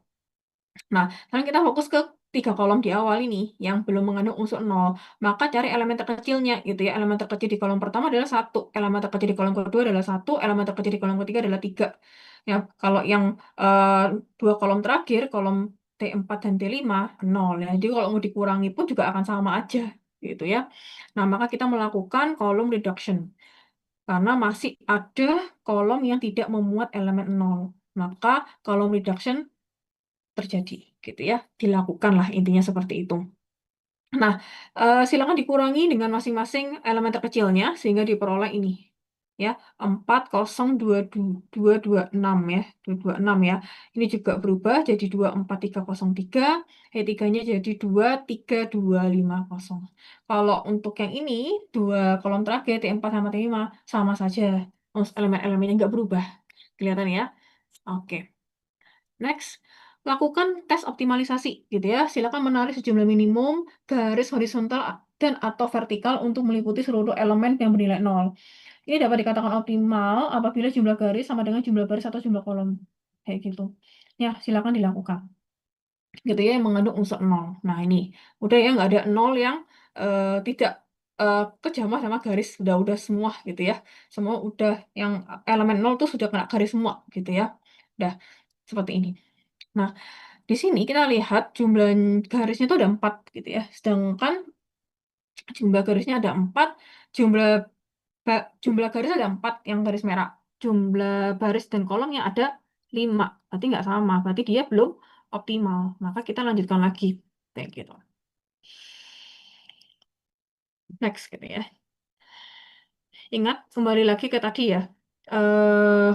Nah, sekarang kita fokus ke 3 kolom di awal ini yang belum mengandung unsur nol. Maka cari elemen terkecilnya gitu ya. Elemen terkecil di kolom pertama adalah satu. Elemen terkecil di kolom kedua adalah satu. Elemen terkecil di kolom ketiga adalah 3. Ya, kalau yang eh, 2 kolom terakhir, kolom T4 dan T5, nol ya. Jadi kalau mau dikurangi pun juga akan sama aja gitu ya. Nah, maka kita melakukan kolom reduction. Karena masih ada kolom yang tidak memuat elemen nol. Maka kolom reduction terjadi gitu ya, dilakukanlah intinya seperti itu. Nah, silakan dikurangi dengan masing-masing elemen terkecilnya sehingga diperoleh ini ya, 4, 0, 2, 2, 2, 6 ya, 2, 2, 6 ya. Ini juga berubah jadi 2, 4, 3, 0, 3. E3-nya jadi 2, 3, 2, 5, 0. Kalau untuk yang ini, dua kolom terakhir T4 sama T5 sama saja. Elemen-elemennya nggak berubah. Kelihatan ya? Oke. Next, lakukan tes optimalisasi gitu ya. Silakan menarik sejumlah minimum garis horizontal dan atau vertikal untuk meliputi seluruh elemen yang bernilai nol. Ini dapat dikatakan optimal apabila jumlah garis sama dengan jumlah baris atau jumlah kolom. Kayak gitu. Ya, silakan dilakukan. Gitu ya, yang mengandung unsur nol. Nah, ini udah ya, nggak ada nol yang tidak kejamah sama garis. Udah semua gitu ya. Semua udah yang elemen nol tuh sudah kena garis semua gitu ya. Udah seperti ini. Nah, di sini kita lihat jumlah garisnya itu ada 4 gitu ya. Sedangkan jumlah garisnya ada 4, jumlah jumlah garis ada 4 yang garis merah. Jumlah baris dan kolomnya ada 5. Berarti nggak sama. Berarti dia belum optimal. Maka kita lanjutkan lagi. Kayak gitu. Next gitu ya. Ingat, kembali lagi ke tadi ya. Eh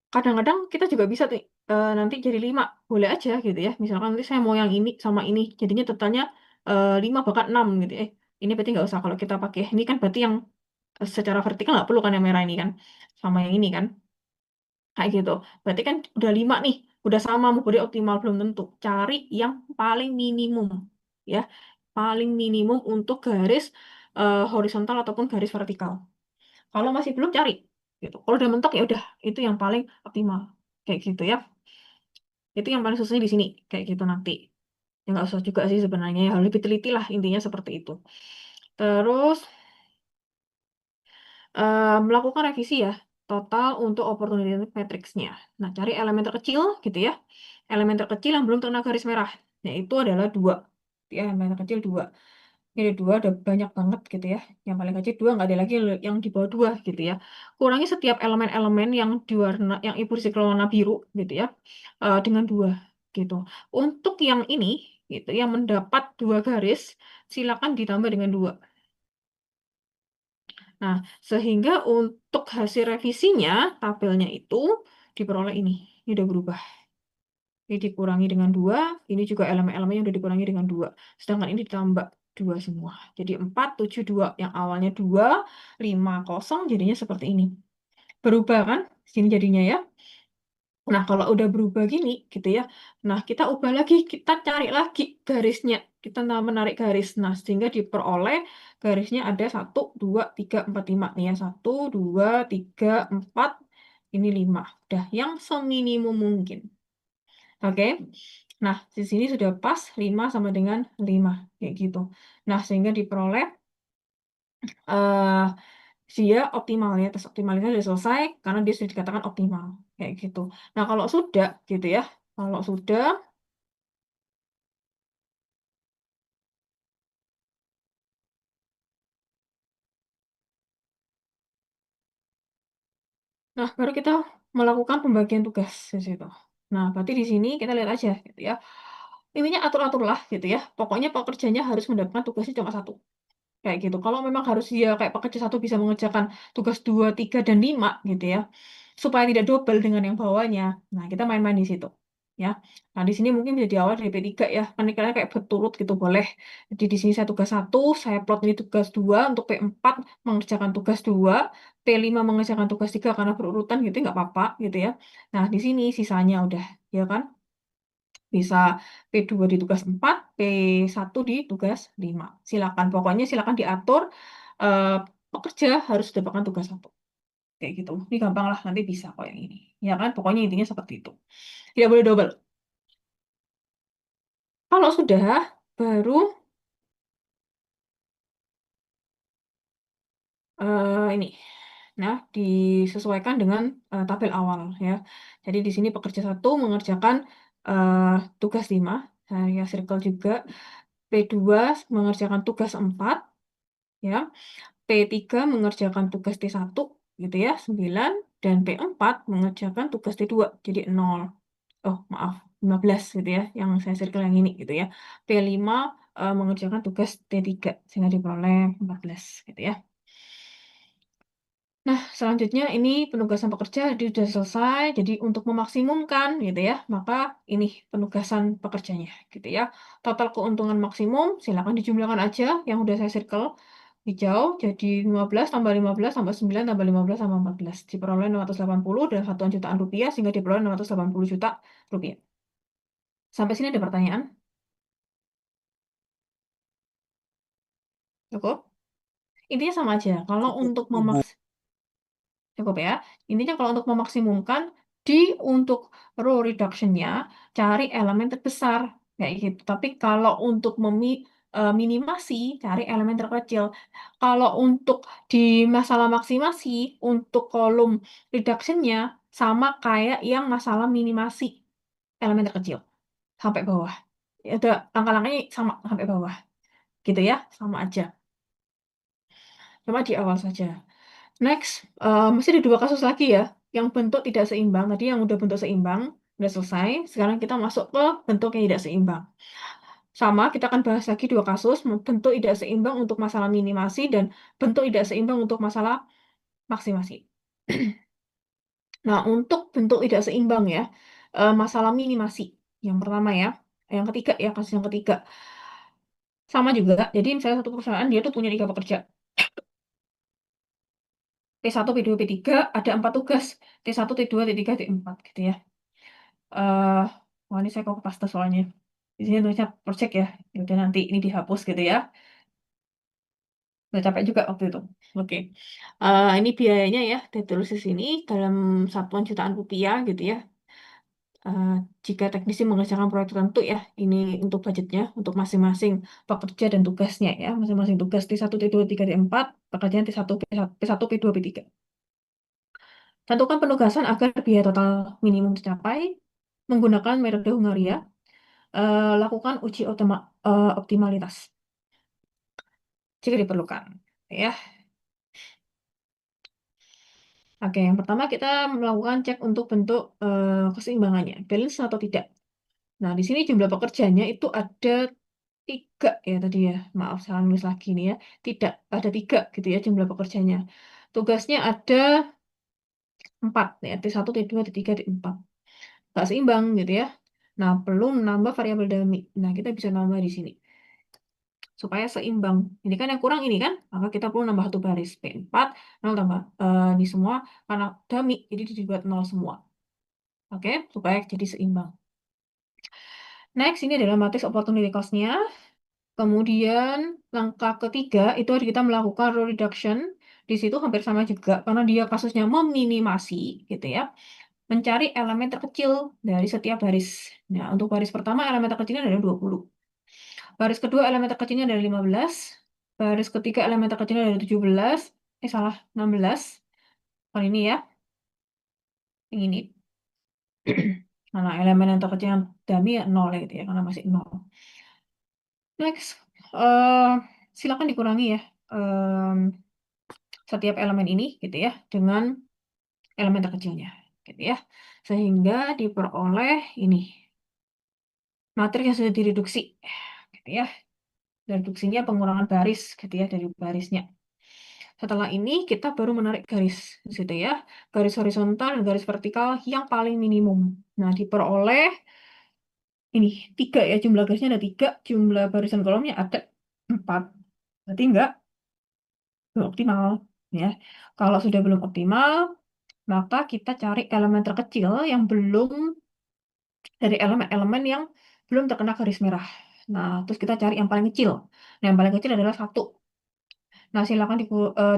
kadang-kadang kita juga bisa tuh nanti jadi 5 boleh aja gitu ya, misalkan nanti saya mau yang ini sama ini jadinya totalnya 5 bahkan 6 gitu ini berarti nggak usah, kalau kita pakai ini kan berarti yang secara vertikal nggak perlu kan yang merah ini kan sama yang ini kan, kayak gitu berarti kan udah 5 nih, udah sama mau beri optimal belum tentu, cari yang paling minimum ya, paling minimum untuk garis horizontal ataupun garis vertikal. Kalau masih belum cari gitu. Kalau udah mentok ya udah itu yang paling optimal. Kayak gitu ya. Itu yang paling susah di sini kayak gitu nanti. Ya nggak usah juga sih sebenarnya ya, lebih teliti lah intinya seperti itu. Terus melakukan revisi ya total untuk opportunity matrix-nya. Nah, cari elemen terkecil gitu ya. Elemen terkecil yang belum kena garis merah. Yaitu adalah 2. Ya, elemen terkecil 2. Ini 2 ada banyak banget gitu ya. Yang paling kecil 2, nggak ada lagi yang di bawah 2 gitu ya. Kurangi setiap elemen-elemen yang di warna yang ibu warna biru gitu ya. Dengan 2 gitu. Untuk yang ini gitu yang mendapat 2 garis silakan ditambah dengan 2. Nah, sehingga untuk hasil revisinya tabelnya itu diperoleh ini. Ini udah berubah. Ini dikurangi dengan 2, ini juga elemen-elemen yang udah dikurangi dengan 2. Sedangkan ini ditambah 2 semua. Jadi 4, 7, 2. Yang awalnya 2, 5, 0, jadinya seperti ini. Berubah kan? Sini jadinya ya. Nah, kalau udah berubah gini, gitu ya. Nah, kita ubah lagi, kita cari lagi garisnya. Kita menarik garis. Nah, sehingga diperoleh garisnya ada 1, 2, 3, 4, 5. Nih ya, 1, 2, 3, 4, ini 5. Udah, yang seminimum mungkin. Oke. Nah, di sini sudah pas 5 sama dengan 5. Kayak gitu. Nah, sehingga diperoleh eh dia optimal ya. Tes optimalnya sudah selesai karena dia sudah dikatakan optimal. Kayak gitu. Nah, kalau sudah gitu ya. Kalau sudah Nah, baru kita melakukan pembagian tugas di situ. Nah, berarti di sini kita lihat aja gitu ya. Intinya atur-aturlah gitu ya. Pokoknya pekerjanya harus mendapatkan tugasnya cuma satu. Kayak gitu. Kalau memang harus dia kayak pekerja satu bisa mengerjakan tugas 2, 3, dan 5 gitu ya. Supaya tidak double dengan yang bawahnya. Nah, kita main-main di situ. Ya. Nah, di sini mungkin bisa diawal dari P3 ya. Kan ini kalian kayak berturut gitu boleh. Jadi di sini saya tugas satu, saya plot ini tugas 2 untuk P4 mengerjakan tugas 2, P5 mengerjakan tugas 3 karena berurutan gitu nggak apa-apa gitu ya. Nah, di sini sisanya udah ya kan. Bisa P2 di tugas 4, P1 di tugas 5. Silakan, pokoknya silakan diatur eh, pekerja harus mendapatkan tugas satu. Kayak gitu. Ini gampang lah, nanti bisa kok yang ini. Ya kan, pokoknya intinya seperti itu. Tidak boleh double. Kalau sudah, baru ini. Nah, disesuaikan dengan tabel awal ya. Jadi di sini pekerja satu mengerjakan eh, tugas 5, saya circle juga. P2 mengerjakan tugas 4, ya. P3 mengerjakan tugas T1 gitu ya, 9, dan P4 mengerjakan tugas T2 jadi 0. Oh, maaf, 15 gitu ya, yang saya circle yang ini gitu ya. P5 mengerjakan tugas T3 sehingga diperoleh 14 gitu ya. Nah, selanjutnya ini penugasan pekerja jadi sudah selesai. Jadi untuk memaksimumkan gitu ya, maka ini penugasan pekerjanya gitu ya. Total keuntungan maksimum silakan dijumlahkan aja yang udah saya circle hijau jadi 15 tambah 15 tambah 9 tambah 15 tambah 14 diperoleh 680 dan satuan jutaan rupiah sehingga diperoleh 680 juta rupiah. Sampai sini ada pertanyaan? Cukup? Intinya sama aja. Kalau Cukup, untuk Bu. cukup ya. Intinya kalau untuk memaksimumkan untuk row reduction-nya cari elemen terbesar kayak gitu. Tapi kalau untuk minimasi cari elemen terkecil. Kalau untuk di masalah maksimasi untuk kolom reduction-nya sama kayak yang masalah minimasi elemen terkecil sampai bawah. Ya udah langkah-langkahnya sama sampai bawah. Gitu ya, sama aja. Cuma di awal saja. Next, masih ada dua kasus lagi ya, yang bentuk tidak seimbang. Tadi yang udah bentuk seimbang, udah selesai. Sekarang kita masuk ke bentuk yang tidak seimbang. Sama, kita akan bahas lagi dua kasus, bentuk tidak seimbang untuk masalah minimasi dan bentuk tidak seimbang untuk masalah maksimasi. Nah, untuk bentuk tidak seimbang ya, masalah minimasi. Yang pertama ya, yang ketiga ya, kasus yang ketiga. Sama juga, jadi misalnya satu perusahaan dia tuh punya 3 pekerja. T1, P2, P3, ada 4 tugas. T1, T2, T3, T4 gitu ya. eh Wah ini saya copy paste soalnya. Di sini tulisnya project ya. Ya udah nanti ini dihapus gitu ya. Udah capek juga waktu itu. Oke. Ini biayanya ya, ditulis di sini dalam satuan jutaan rupiah gitu ya. Eh, Jika teknisi mengerjakan proyek tertentu ya, ini untuk budgetnya, untuk masing-masing pekerja dan tugasnya ya, masing-masing tugas T1, T2, T3, T4, pekerjaan T1, P1, P2, P3. Tentukan penugasan agar biaya total minimum tercapai menggunakan metode Hungaria. Lakukan uji optimalitas jika diperlukan. Ya, oke. Yang pertama kita melakukan cek untuk bentuk keseimbangannya, balance atau tidak. Nah, di sini jumlah pekerjanya itu ada 3 ya tadi ya. Maaf, salah nulis lagi nih ya. Tidak ada 3 gitu ya jumlah pekerjanya. Tugasnya ada 4 ya, T1, T2, T3, T4. Nggak seimbang gitu ya. Nah, perlu menambah variabel dami. Nah, kita bisa nambah di sini supaya seimbang. Ini kan yang kurang ini kan, maka kita perlu nambah 1 baris. P4, 0 tambah ini semua karena dummy, jadi dibuat 0 semua. Oke, supaya jadi seimbang. Next, ini adalah matriks opportunity cost-nya. Kemudian langkah ketiga itu kita melakukan row reduction. Di situ hampir sama juga karena dia kasusnya meminimasi gitu ya. Mencari elemen terkecil dari setiap baris. Nah, untuk baris pertama elemen terkecilnya adalah 20. Baris kedua elemen terkecilnya adalah 15. Baris ketiga elemen terkecilnya adalah 17. Salah, 16. Kali ini ya, yang ini. Nah, elemen yang terkecil yang dummy ya 0 ya gitu ya, karena masih 0. Next, eh silakan dikurangi ya setiap elemen ini gitu ya dengan elemen terkecilnya, gitu ya. Sehingga diperoleh ini matriks yang sudah direduksi, gitu ya. Reduksinya pengurangan baris, gitu ya, dari barisnya. Setelah ini kita baru menarik garis, di situ ya. Garis horizontal dan garis vertikal yang paling minimum. Nah, diperoleh ini tiga ya, jumlah garisnya ada tiga, jumlah barisan kolomnya ada empat. Berarti enggak belum optimal, ya. Kalau sudah belum optimal, maka kita cari elemen terkecil yang belum dari elemen-elemen yang belum terkena garis merah. Nah, terus kita cari yang paling kecil. Nah, yang paling kecil adalah satu. Nah, silakan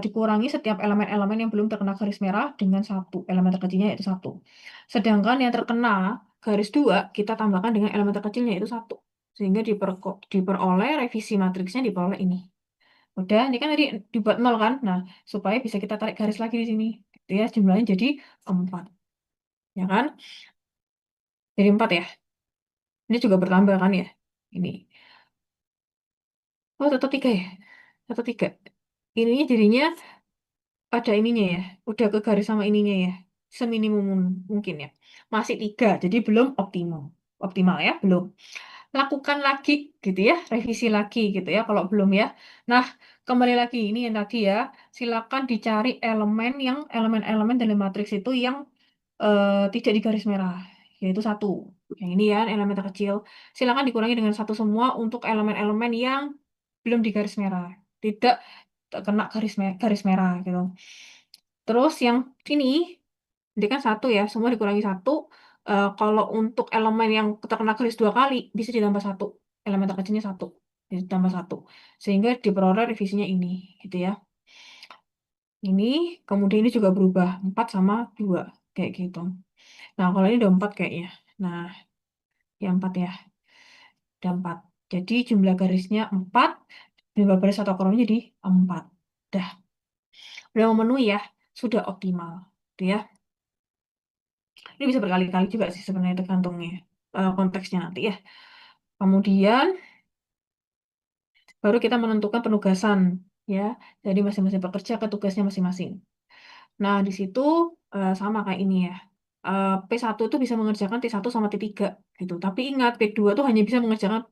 dikurangi setiap elemen-elemen yang belum terkena garis merah dengan satu. Elemen terkecilnya yaitu satu. Sedangkan yang terkena garis dua, kita tambahkan dengan elemen terkecilnya yaitu satu. Sehingga diperoleh revisi matriksnya diperoleh ini. Udah, ini kan tadi dibuat nol kan? Nah, supaya bisa kita tarik garis lagi di sini. Gitu ya, jumlahnya jadi 4. Ya kan? Jadi 4 ya. Ini juga bertambah kan ya? Ini. Oh, tetap 3 ya? Tetap 3. Ininya jadinya ada ininya ya. Udah ke garis sama ininya ya. Seminimum mungkin ya. Masih 3, jadi belum optimal. Optimal ya, belum. Lakukan lagi gitu ya, revisi lagi gitu ya kalau belum ya. Nah, kembali lagi ini yang tadi ya, silakan dicari elemen-elemen dari matriks itu yang tidak di garis merah, yaitu satu. Yang ini ya, elemen terkecil. Silakan dikurangi dengan satu semua untuk elemen-elemen yang belum di garis merah, tidak kena garis merah gitu. Terus yang ini, ini kan satu ya, semua dikurangi satu. Kalau untuk elemen yang terkena garis dua kali, bisa ditambah satu. Elemen terkecilnya satu, ditambah satu. Sehingga diperoleh revisinya ini, gitu ya. Ini, kemudian ini juga berubah, 4 sama 2 kayak gitu. Nah, kalau ini udah 4 kayaknya. Nah, ya 4 ya, udah 4. Jadi jumlah garisnya 4, jumlah baris atau kolomnya jadi 4. Udah memenuhi ya, sudah optimal. Gitu ya. Ini bisa berkali-kali juga sih sebenarnya tergantungnya konteksnya nanti ya. Kemudian baru kita menentukan penugasan ya. Jadi masing-masing pekerja ke tugasnya masing-masing. Nah, di situ sama kayak ini ya. P1 itu bisa mengerjakan T1 sama T3 gitu. Tapi ingat P2 tuh hanya bisa mengerjakan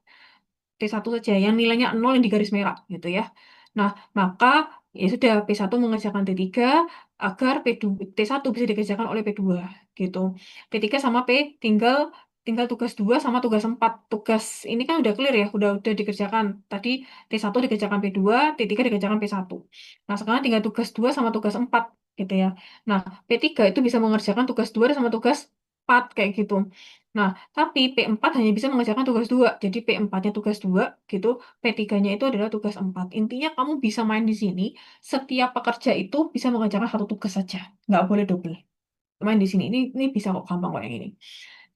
T1 saja yang nilainya 0 yang di garis merah gitu ya. Nah, maka ya sudah P1 mengerjakan T3 agar T1 bisa dikerjakan oleh P2 gitu. P3 sama P tinggal tinggal tugas 2 sama tugas 4. Tugas ini kan udah clear ya, udah dikerjakan. Tadi T1 dikerjakan P2, T3 dikerjakan P1. Nah, sekarang tinggal tugas 2 sama tugas 4 gitu ya. Nah, P3 itu bisa mengerjakan tugas 2 sama tugas 4 kayak gitu. Nah, tapi P4 hanya bisa mengerjakan tugas 2. Jadi P4-nya tugas 2 gitu, P3-nya itu adalah tugas 4. Intinya kamu bisa main di sini, setiap pekerja itu bisa mengerjakan satu tugas saja. Nggak boleh double. Main di sini. Ini bisa kok gampang kok yang ini.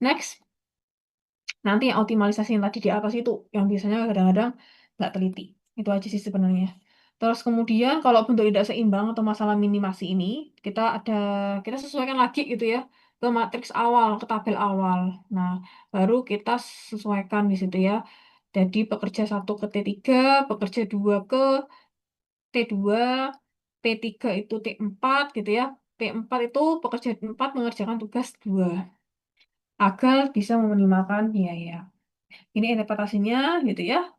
Next, nanti yang optimalisasi yang tadi di atas itu, yang biasanya kadang-kadang nggak teliti. Itu aja sih sebenarnya. Terus kemudian kalau bentuk tidak seimbang atau masalah minimasi ini, kita sesuaikan lagi gitu ya ke matriks awal, ke tabel awal. Nah, baru kita sesuaikan di situ ya. Jadi pekerja satu ke T3, pekerja 2 ke T2, P3 itu T4 gitu ya. P4 itu pekerja 4 mengerjakan tugas 2 agar bisa meminimalkan biaya. Ini interpretasinya gitu ya.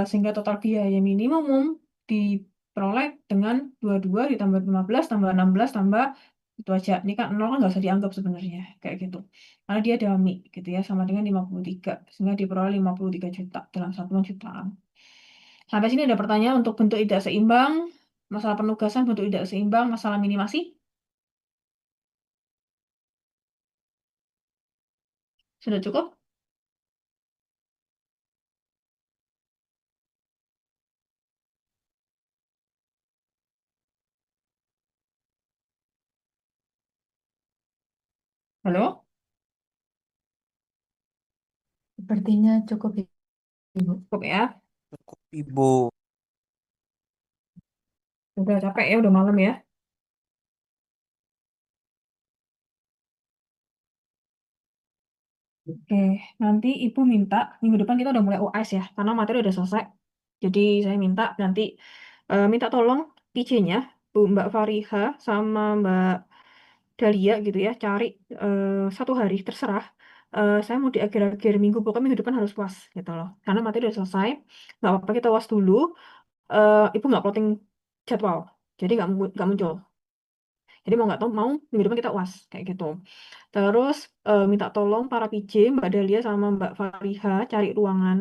Sehingga total biaya minimum diperoleh dengan 22 ditambah 15 tambah 16 tambah itu aja. Ini kan 0 kan nggak usah dianggap sebenarnya. Kayak gitu. Karena dia dummy gitu ya. Sama dengan 53. Sehingga diperoleh 53 juta dalam satuan jutaan. Sampai sini ada pertanyaan untuk bentuk tidak seimbang. Masalah penugasan bentuk tidak seimbang. Masalah minimasi. Sudah cukup? Halo? Sepertinya cukup, Ibu. Cukup ya. Ibu, Udah capek ya. Udah malam ya. Oke, nanti Ibu minta minggu depan kita udah mulai UAS ya, karena materi udah selesai. Jadi saya minta nanti minta tolong PJ-nya, Bu Mbak Fariha sama Mbak Dahlia gitu ya, cari 1 hari terserah. Saya mau di akhir-akhir minggu, pokoknya minggu depan harus puas gitu loh. Karena materi udah selesai, nggak apa-apa kita uas dulu. Ibu nggak plotting jadwal, jadi nggak muncul. Jadi mau nggak tahu mau minggu depan kita uas kayak gitu. Terus minta tolong para PJ, Mbak Dahlia sama Mbak Fariha cari ruangan.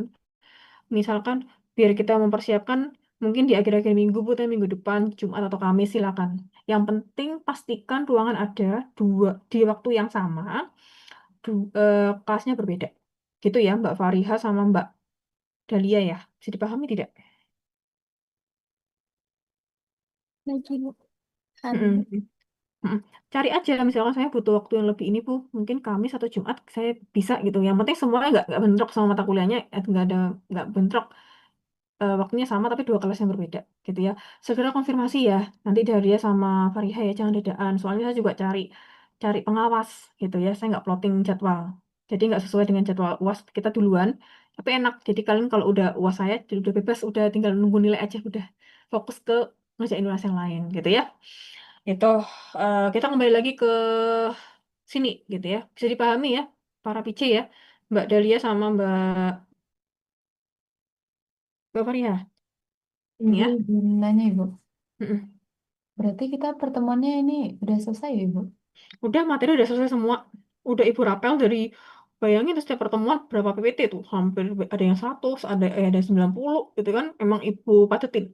Misalkan biar kita mempersiapkan mungkin di akhir-akhir minggu, putar minggu depan, Jumat atau Kamis silakan. Yang penting pastikan ruangan ada dua di waktu yang sama, kelasnya berbeda. Gitu ya Mbak Fariha sama Mbak Dahlia ya. Bisa dipahami tidak? Lagi Bu. Mm-mm. Ada. Mm-mm. Cari aja, misalkan saya butuh waktu yang lebih ini Bu, mungkin Kamis atau Jumat saya bisa gitu. Yang penting semuanya nggak bentrok sama mata kuliahnya, nggak bentrok, waktunya sama tapi 2 kelas yang berbeda gitu ya. Segera konfirmasi ya nanti dari dia sama Fariha ya, jangan dadaan. Soalnya saya juga cari cari pengawas gitu ya. Saya nggak plotting jadwal. Jadi nggak sesuai dengan jadwal UAS kita duluan. Tapi enak. Jadi kalian kalau udah UAS saya jadi udah bebas, udah tinggal nunggu nilai aja, udah fokus ke ngerjain UAS yang lain gitu ya. Itu kita kembali lagi ke sini gitu ya. Bisa dipahami ya para PC ya. Mbak Dahlia sama Mbak Fariha Ibu ya. izin nanya Ibu. Mm-mm. Berarti kita pertemuannya ini udah selesai ya Ibu? Udah materi udah selesai semua. Udah ibu rapel dari, bayangin setiap pertemuan berapa PPT tuh. Hampir ada yang 100, ada 90 gitu kan. Emang ibu patetin.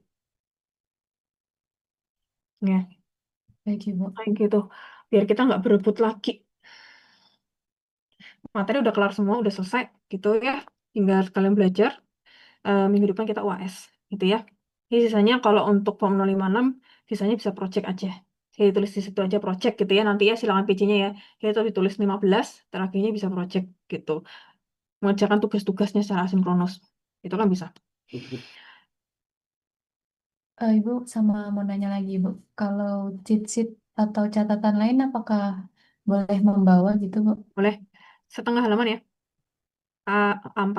Ya, Baik Ibu. kayak gitu. Biar kita nggak berebut lagi. Materi udah kelar semua, udah selesai gitu ya. Tinggal kalian belajar. Minggu depan kita UAS gitu ya. Jadi sisanya kalau untuk form 056, sisanya bisa project aja. Saya tulis di situ aja project gitu ya. Nanti ya silakan PC-nya ya. Saya tuh ditulis 15, terakhirnya bisa project gitu. Mengerjakan tugas-tugasnya secara asinkronus. Itu kan bisa. Ibu sama mau nanya lagi Ibu. Kalau cheat sheet atau catatan lain apakah boleh membawa gitu Bu? Boleh. Setengah halaman ya. A4.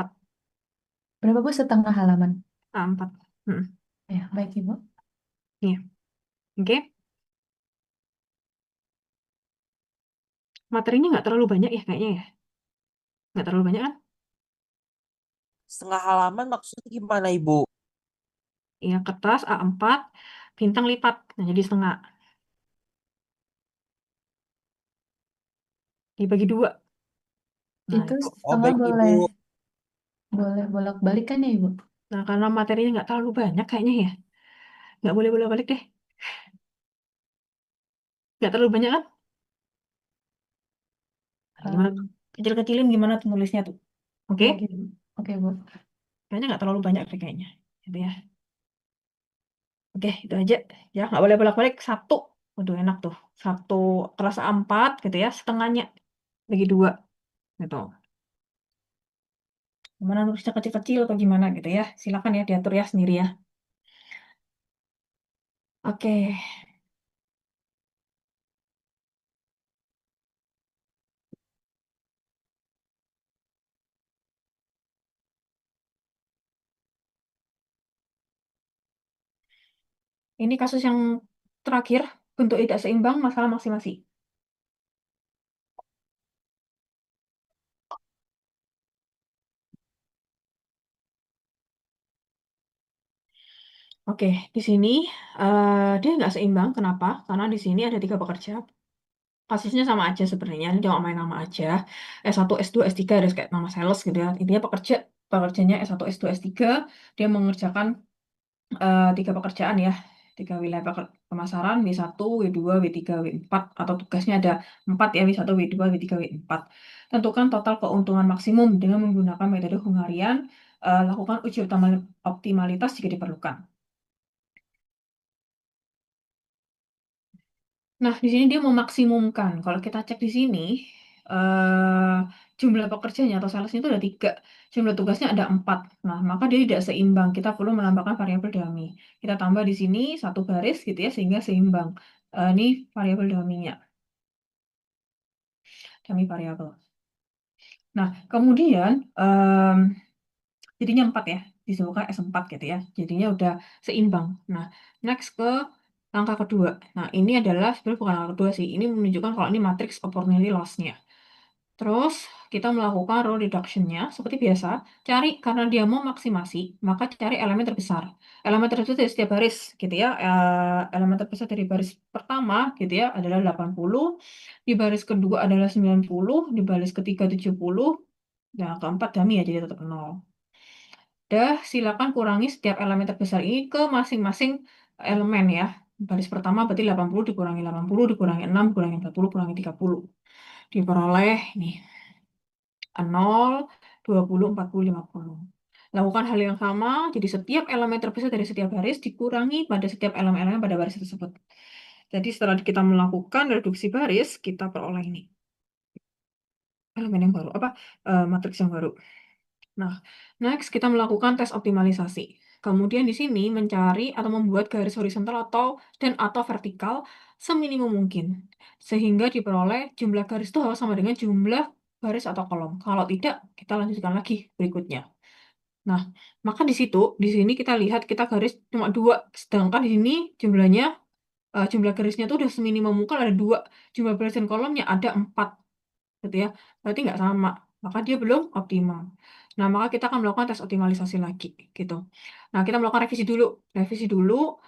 Berapa Bu setengah halaman? A4. Hmm. Ya, baik Ibu. Iya. Oke. Materinya nggak terlalu banyak ya kayaknya ya. Nggak terlalu banyak kan? Setengah halaman maksudnya gimana, Ibu? Iya, kertas A4, bintang lipat. Nah, jadi setengah. Dibagi 2. Nah, Itu itu. Oh, setengah baik, Ibu. boleh boleh bolak-balik kan ya Ibu? Nah, karena materinya nggak terlalu banyak kayaknya ya. Nggak boleh bolak-balik deh. Nggak terlalu banyak kan? Nah, gimana tuh? Um, Kecil-kecilin gimana tuh nulisnya tuh? Oke? baik Ibu. Oke Bu. Kayaknya nggak terlalu banyak deh kayaknya. Gitu ya. Oke, itu aja. Ya, nggak boleh bolak-balik. Satu. Waduh, enak tuh. Satu kelas A4 gitu ya. Setengahnya bagi 2. Gitu. Gimana nulisnya kecil-kecil atau gimana gitu ya. Silakan ya diatur ya sendiri ya. Oke. Ini kasus yang terakhir. Bentuk tidak seimbang masalah maksimasi. Oke, di sini dia nggak seimbang. Kenapa? Karena di sini ada 3 pekerja. Kasusnya sama aja sebenarnya. Ini cuma main nama aja. S1, S2, S3 ada kayak nama sales gitu ya. Intinya pekerjanya S1, S2, S3. Dia mengerjakan 3 pekerjaan ya. 3 wilayah pemasaran, W1, W2, W3, W4. Atau tugasnya ada 4 ya, W1, W2, W3, W4. Tentukan total keuntungan maksimum dengan menggunakan metode Hungarian. Lakukan uji optimalitas jika diperlukan. Nah, di sini dia memaksimumkan. Kalau kita cek di sini, eh, jumlah pekerjanya atau salesnya itu ada 3. Jumlah tugasnya ada 4. Nah, maka dia tidak seimbang. Kita perlu menambahkan variabel dummy. Kita tambah di sini 1 baris gitu ya, sehingga seimbang. Ini variabel dummy-nya. Dummy variabel. Nah, kemudian jadinya 4 ya. Disebutkan S4 gitu ya. Jadinya udah seimbang. Nah, next ke Langkah kedua. Nah, ini adalah sebenarnya bukan langkah kedua sih. Ini menunjukkan kalau ini matriks opportunity loss-nya. Terus kita melakukan row reduction-nya seperti biasa. Cari karena dia mau maksimasi, maka cari elemen terbesar. Elemen terbesar dari setiap baris gitu ya. Elemen terbesar dari baris pertama gitu ya adalah 80, di baris kedua adalah 90, di baris ketiga 70, nah keempat dummy ya jadi tetap 0. Dah, silakan kurangi setiap elemen terbesar ini ke masing-masing elemen ya. Baris pertama berarti 80 dikurangi 80, dikurangi 6, dikurangi 40, dikurangi 30. Diperoleh nih 0, 20, 40, 50. Lakukan hal yang sama, jadi setiap elemen terbesar dari setiap baris dikurangi pada setiap elemen-elemen pada baris tersebut. Jadi setelah kita melakukan reduksi baris, kita peroleh ini. Elemen yang baru, matriks yang baru. Nah, next kita melakukan tes optimalisasi. Kemudian di sini mencari atau membuat garis horizontal atau vertikal seminimum mungkin. Sehingga diperoleh jumlah garis itu harus sama dengan jumlah baris atau kolom. Kalau tidak, kita lanjutkan lagi berikutnya. Nah, maka di sini kita lihat kita garis cuma 2, sedangkan di sini jumlah garisnya itu udah seminimum mungkin ada 2, jumlah baris dan kolomnya ada 4, gitu ya. Berarti nggak sama, maka dia belum optimal. Nah, maka kita akan melakukan tes optimalisasi lagi, gitu. Nah, kita melakukan revisi dulu,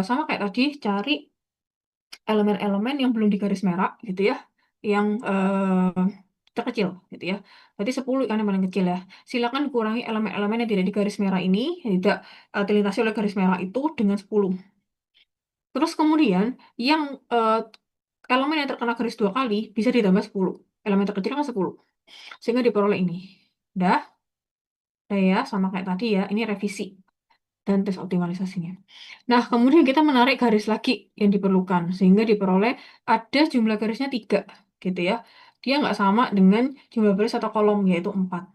sama kayak tadi, cari elemen-elemen yang belum digaris merah, gitu ya, yang terkecil, gitu ya. Berarti 10 kan yang paling kecil ya. Silakan kurangi elemen-elemen yang tidak digaris merah ini, yang tidak dilintasi oleh garis merah itu dengan 10. Terus kemudian yang elemen yang terkena garis 2 kali bisa ditambah 10. Elemen terkecil kan 10. Sehingga diperoleh ini. Dah ya, sama kayak tadi ya, ini revisi dan tes optimalisasinya. Nah, kemudian kita menarik garis lagi yang diperlukan, sehingga diperoleh ada jumlah garisnya 3, gitu ya. Dia nggak sama dengan jumlah baris atau kolom, yaitu 4.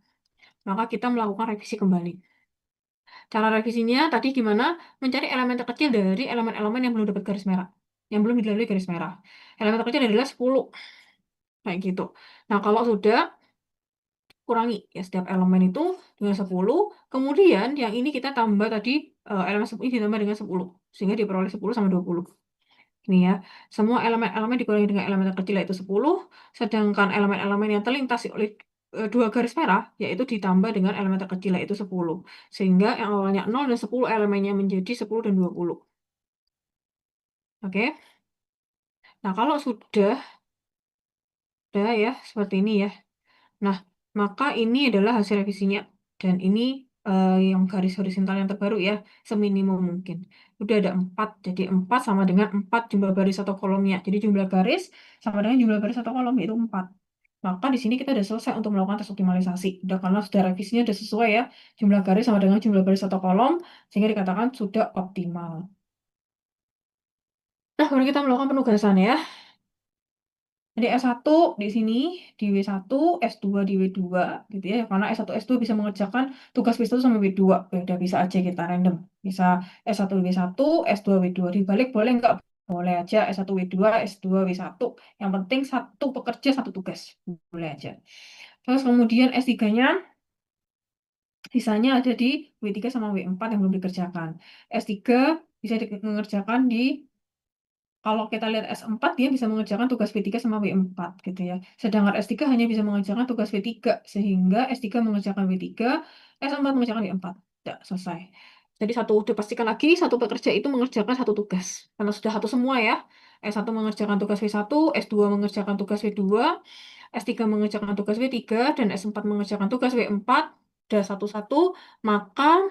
Maka kita melakukan revisi kembali. Cara revisinya tadi gimana? Mencari elemen terkecil dari elemen-elemen yang belum dapat garis merah, yang belum dilalui garis merah. Elemen terkecil adalah 10, kayak gitu. Nah, kalau sudah, kurangi ya setiap elemen itu dengan 10, kemudian yang ini kita tambah tadi, elemen 10 ini ditambah dengan 10, sehingga diperoleh 10 sama 20. Ini ya, semua elemen-elemen dikurangi dengan elemen terkecil yaitu 10, sedangkan elemen-elemen yang terlintasi oleh 2 garis merah, yaitu ditambah dengan elemen terkecil yaitu 10. Sehingga yang awalnya 0 dan 10 elemennya menjadi 10 dan 20. Oke? Nah, kalau sudah ya, seperti ini ya. Nah, maka ini adalah hasil revisinya. Dan ini yang garis horizontal yang terbaru ya, seminimum mungkin. Udah ada 4, jadi 4 sama dengan 4 jumlah baris atau kolomnya. Jadi jumlah garis sama dengan jumlah baris atau kolom, itu 4. Maka di sini kita sudah selesai untuk melakukan tes optimalisasi. Udah, karena sudah revisinya sudah sesuai ya, jumlah garis sama dengan jumlah baris atau kolom, sehingga dikatakan sudah optimal. Nah, baru kita melakukan penugasan ya. Jadi S1 di sini, di W1, S2 di W2, gitu ya. Karena S1, S2 bisa mengerjakan tugas W1 sama W2. Udah bisa aja kita random. Bisa S1 W1, S2 W2. Dibalik boleh nggak? Boleh aja S1 W2, S2 W1. Yang penting satu pekerja, satu tugas. Boleh aja. Terus kemudian S3-nya, sisanya ada di W3 sama W4 yang belum dikerjakan. S3 bisa dikerjakan di, kalau kita lihat S4, dia bisa mengerjakan tugas W3 sama W4 gitu ya. Sedangkan S3 hanya bisa mengerjakan tugas W3, sehingga S3 mengerjakan W3, S4 mengerjakan W4. Ya, selesai. Jadi dipastikan lagi, satu pekerja itu mengerjakan satu tugas. Karena sudah satu semua ya. S1 mengerjakan tugas W1, S2 mengerjakan tugas W2, S3 mengerjakan tugas W3, dan S4 mengerjakan tugas W4. Sudah satu-satu, maka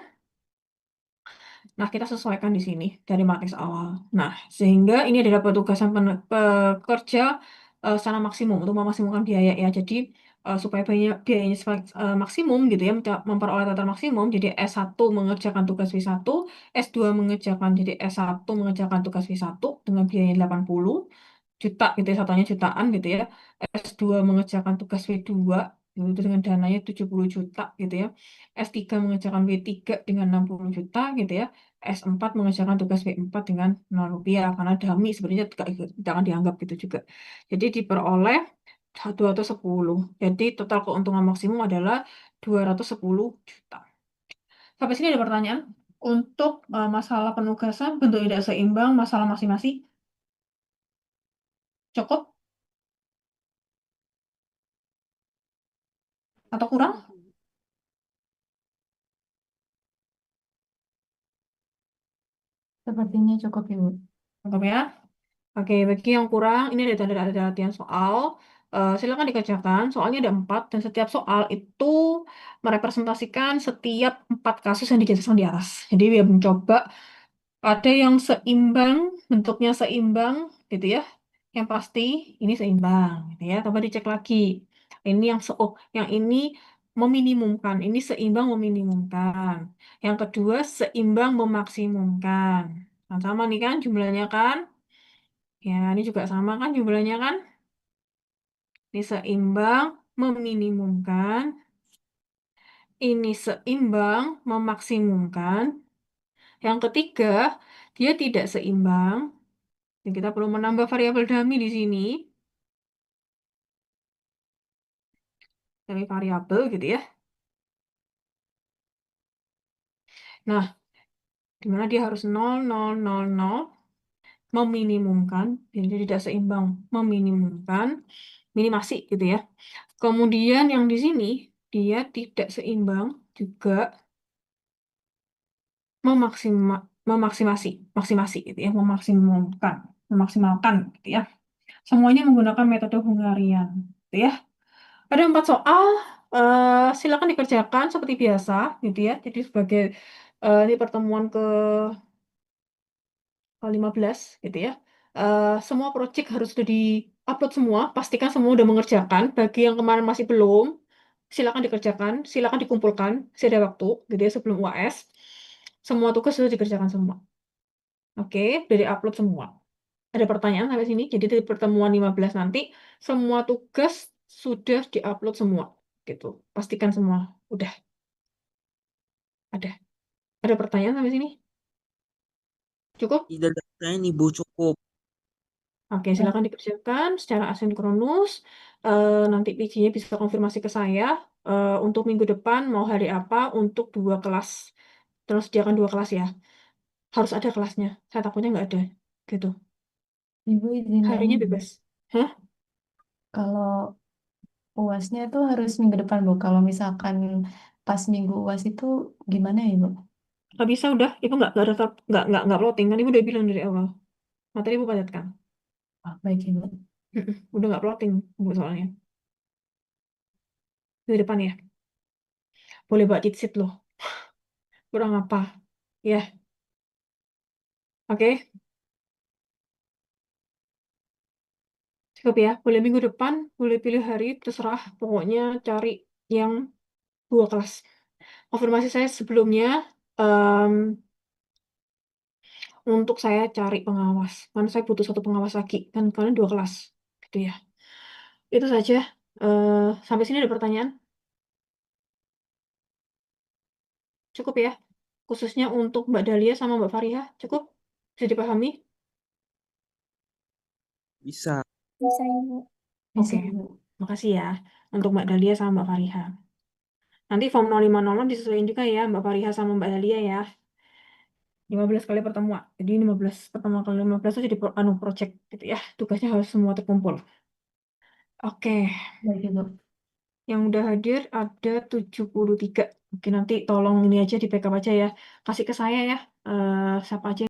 nah, kita sesuaikan di sini dari matriks awal. Nah, sehingga ini adalah petugasan pekerja secara maksimum untuk memaksimumkan biaya ya. Jadi supaya biayanya maksimum gitu ya, memperoleh total maksimum. Jadi S1 mengerjakan tugas W1, S2 mengerjakan, jadi S1 mengerjakan tugas W1 dengan biaya 80 juta gitu ya, satunya jutaan gitu ya. S2 mengerjakan tugas W2 itu dengan dananya 70 juta gitu ya. S3 mengerjakan W3 dengan 60 juta gitu ya. S4 mengerjakan tugas W4 dengan 0 rupiah, karena dummy sebenarnya jangan dianggap gitu juga. Jadi diperoleh 210. Jadi total keuntungan maksimum adalah 210 juta. Sampai sini ada pertanyaan? Untuk masalah penugasan, bentuk tidak seimbang, masalah masing-masing, cukup atau kurang? Sepertinya cukup Ibu. Cukup ya. Oke, bagi yang kurang, ini ada latihan soal. Silakan dikerjakan. Soalnya ada 4, dan setiap soal itu merepresentasikan setiap 4 kasus yang dijelaskan di atas. Jadi, dia mencoba ada yang seimbang, bentuknya seimbang, gitu ya. Yang pasti ini seimbang, gitu ya. Coba dicek lagi. Ini yang ini meminimumkan. Ini seimbang meminimumkan. Yang kedua, seimbang memaksimumkan. Nah, sama nih kan jumlahnya kan? Ya, ini juga sama kan jumlahnya kan? Ini seimbang, meminimumkan. Ini seimbang, memaksimumkan. Yang ketiga, dia tidak seimbang. Dan kita perlu menambah variabel dummy di sini. Dari variabel gitu ya. Nah, di mana dia harus 0, 0, 0, 0. Meminimumkan. Jadi dia tidak seimbang, meminimumkan. Minimasi gitu ya. Kemudian yang di sini, dia tidak seimbang juga maksimasi gitu ya, memaksimalkan gitu ya. Semuanya menggunakan metode Hungarian gitu ya. Ada 4 soal, silakan dikerjakan seperti biasa gitu ya. Jadi sebagai ini pertemuan ke-15 gitu ya. Semua project harus sudah di-upload semua, pastikan semua udah mengerjakan. Bagi yang kemarin masih belum, silakan dikerjakan, silakan dikumpulkan, masih ada waktu gitu ya sebelum UAS. Semua tugas sudah dikerjakan semua. Oke, udah di-upload semua. Ada pertanyaan sampai sini? Jadi dari pertemuan 15 nanti, semua tugas sudah di-upload semua. Gitu. Pastikan semua. Udah. Ada. Ada pertanyaan sampai sini? Cukup? Tidak ada pertanyaan Ibu, cukup. Oke, Ya, silakan dikerjakan secara asinkronus. Nanti PJ-nya bisa konfirmasi ke saya. Untuk minggu depan mau hari apa untuk 2 kelas. Terus sediakan 2 kelas ya. Harus ada kelasnya. Saya takutnya nggak ada. Gitu. Ibu izin nanya Harinya Bu, bebas. Hah? kalau UASnya itu harus minggu depan Bu. Kalau misalkan pas minggu UAS itu gimana ya Ibu? Nggak bisa udah. Itu nggak plotting. Kan ibu udah bilang dari awal. Materi ibu padatkan. Ah, baik Ibu. Udah nggak plotting bu soalnya. Di depan ya. Boleh buat cheat sheet loh. Kurang apa? Ya, oke. Cukup ya. Boleh minggu depan, boleh pilih hari, terserah. Pokoknya cari yang 2 kelas. Konfirmasi saya sebelumnya, em, untuk saya cari pengawas. Karena saya butuh 1 pengawas lagi. Dan kalian 2 kelas. Gitu ya. Itu saja. Sampai sini ada pertanyaan? Cukup ya. Khususnya untuk Mbak Dahlia sama Mbak Fariha. Cukup? Bisa dipahami? Bisa. Bisa Ibu. Bisa Oke. Ibu. Makasih ya. Untuk Mbak Dahlia sama Mbak Fariha. Nanti form 0500 disesuaikan juga ya Mbak Fariha sama Mbak Dahlia ya. 15 kali pertemuan. Jadi 15 pertemuan kali 15 itu jadi project gitu ya. Tugasnya harus semua terkumpul. Oke, Baik Ibu. yang udah hadir ada 73. Oke, nanti tolong ini aja di backup aja ya. Kasih ke saya ya. Siapa aja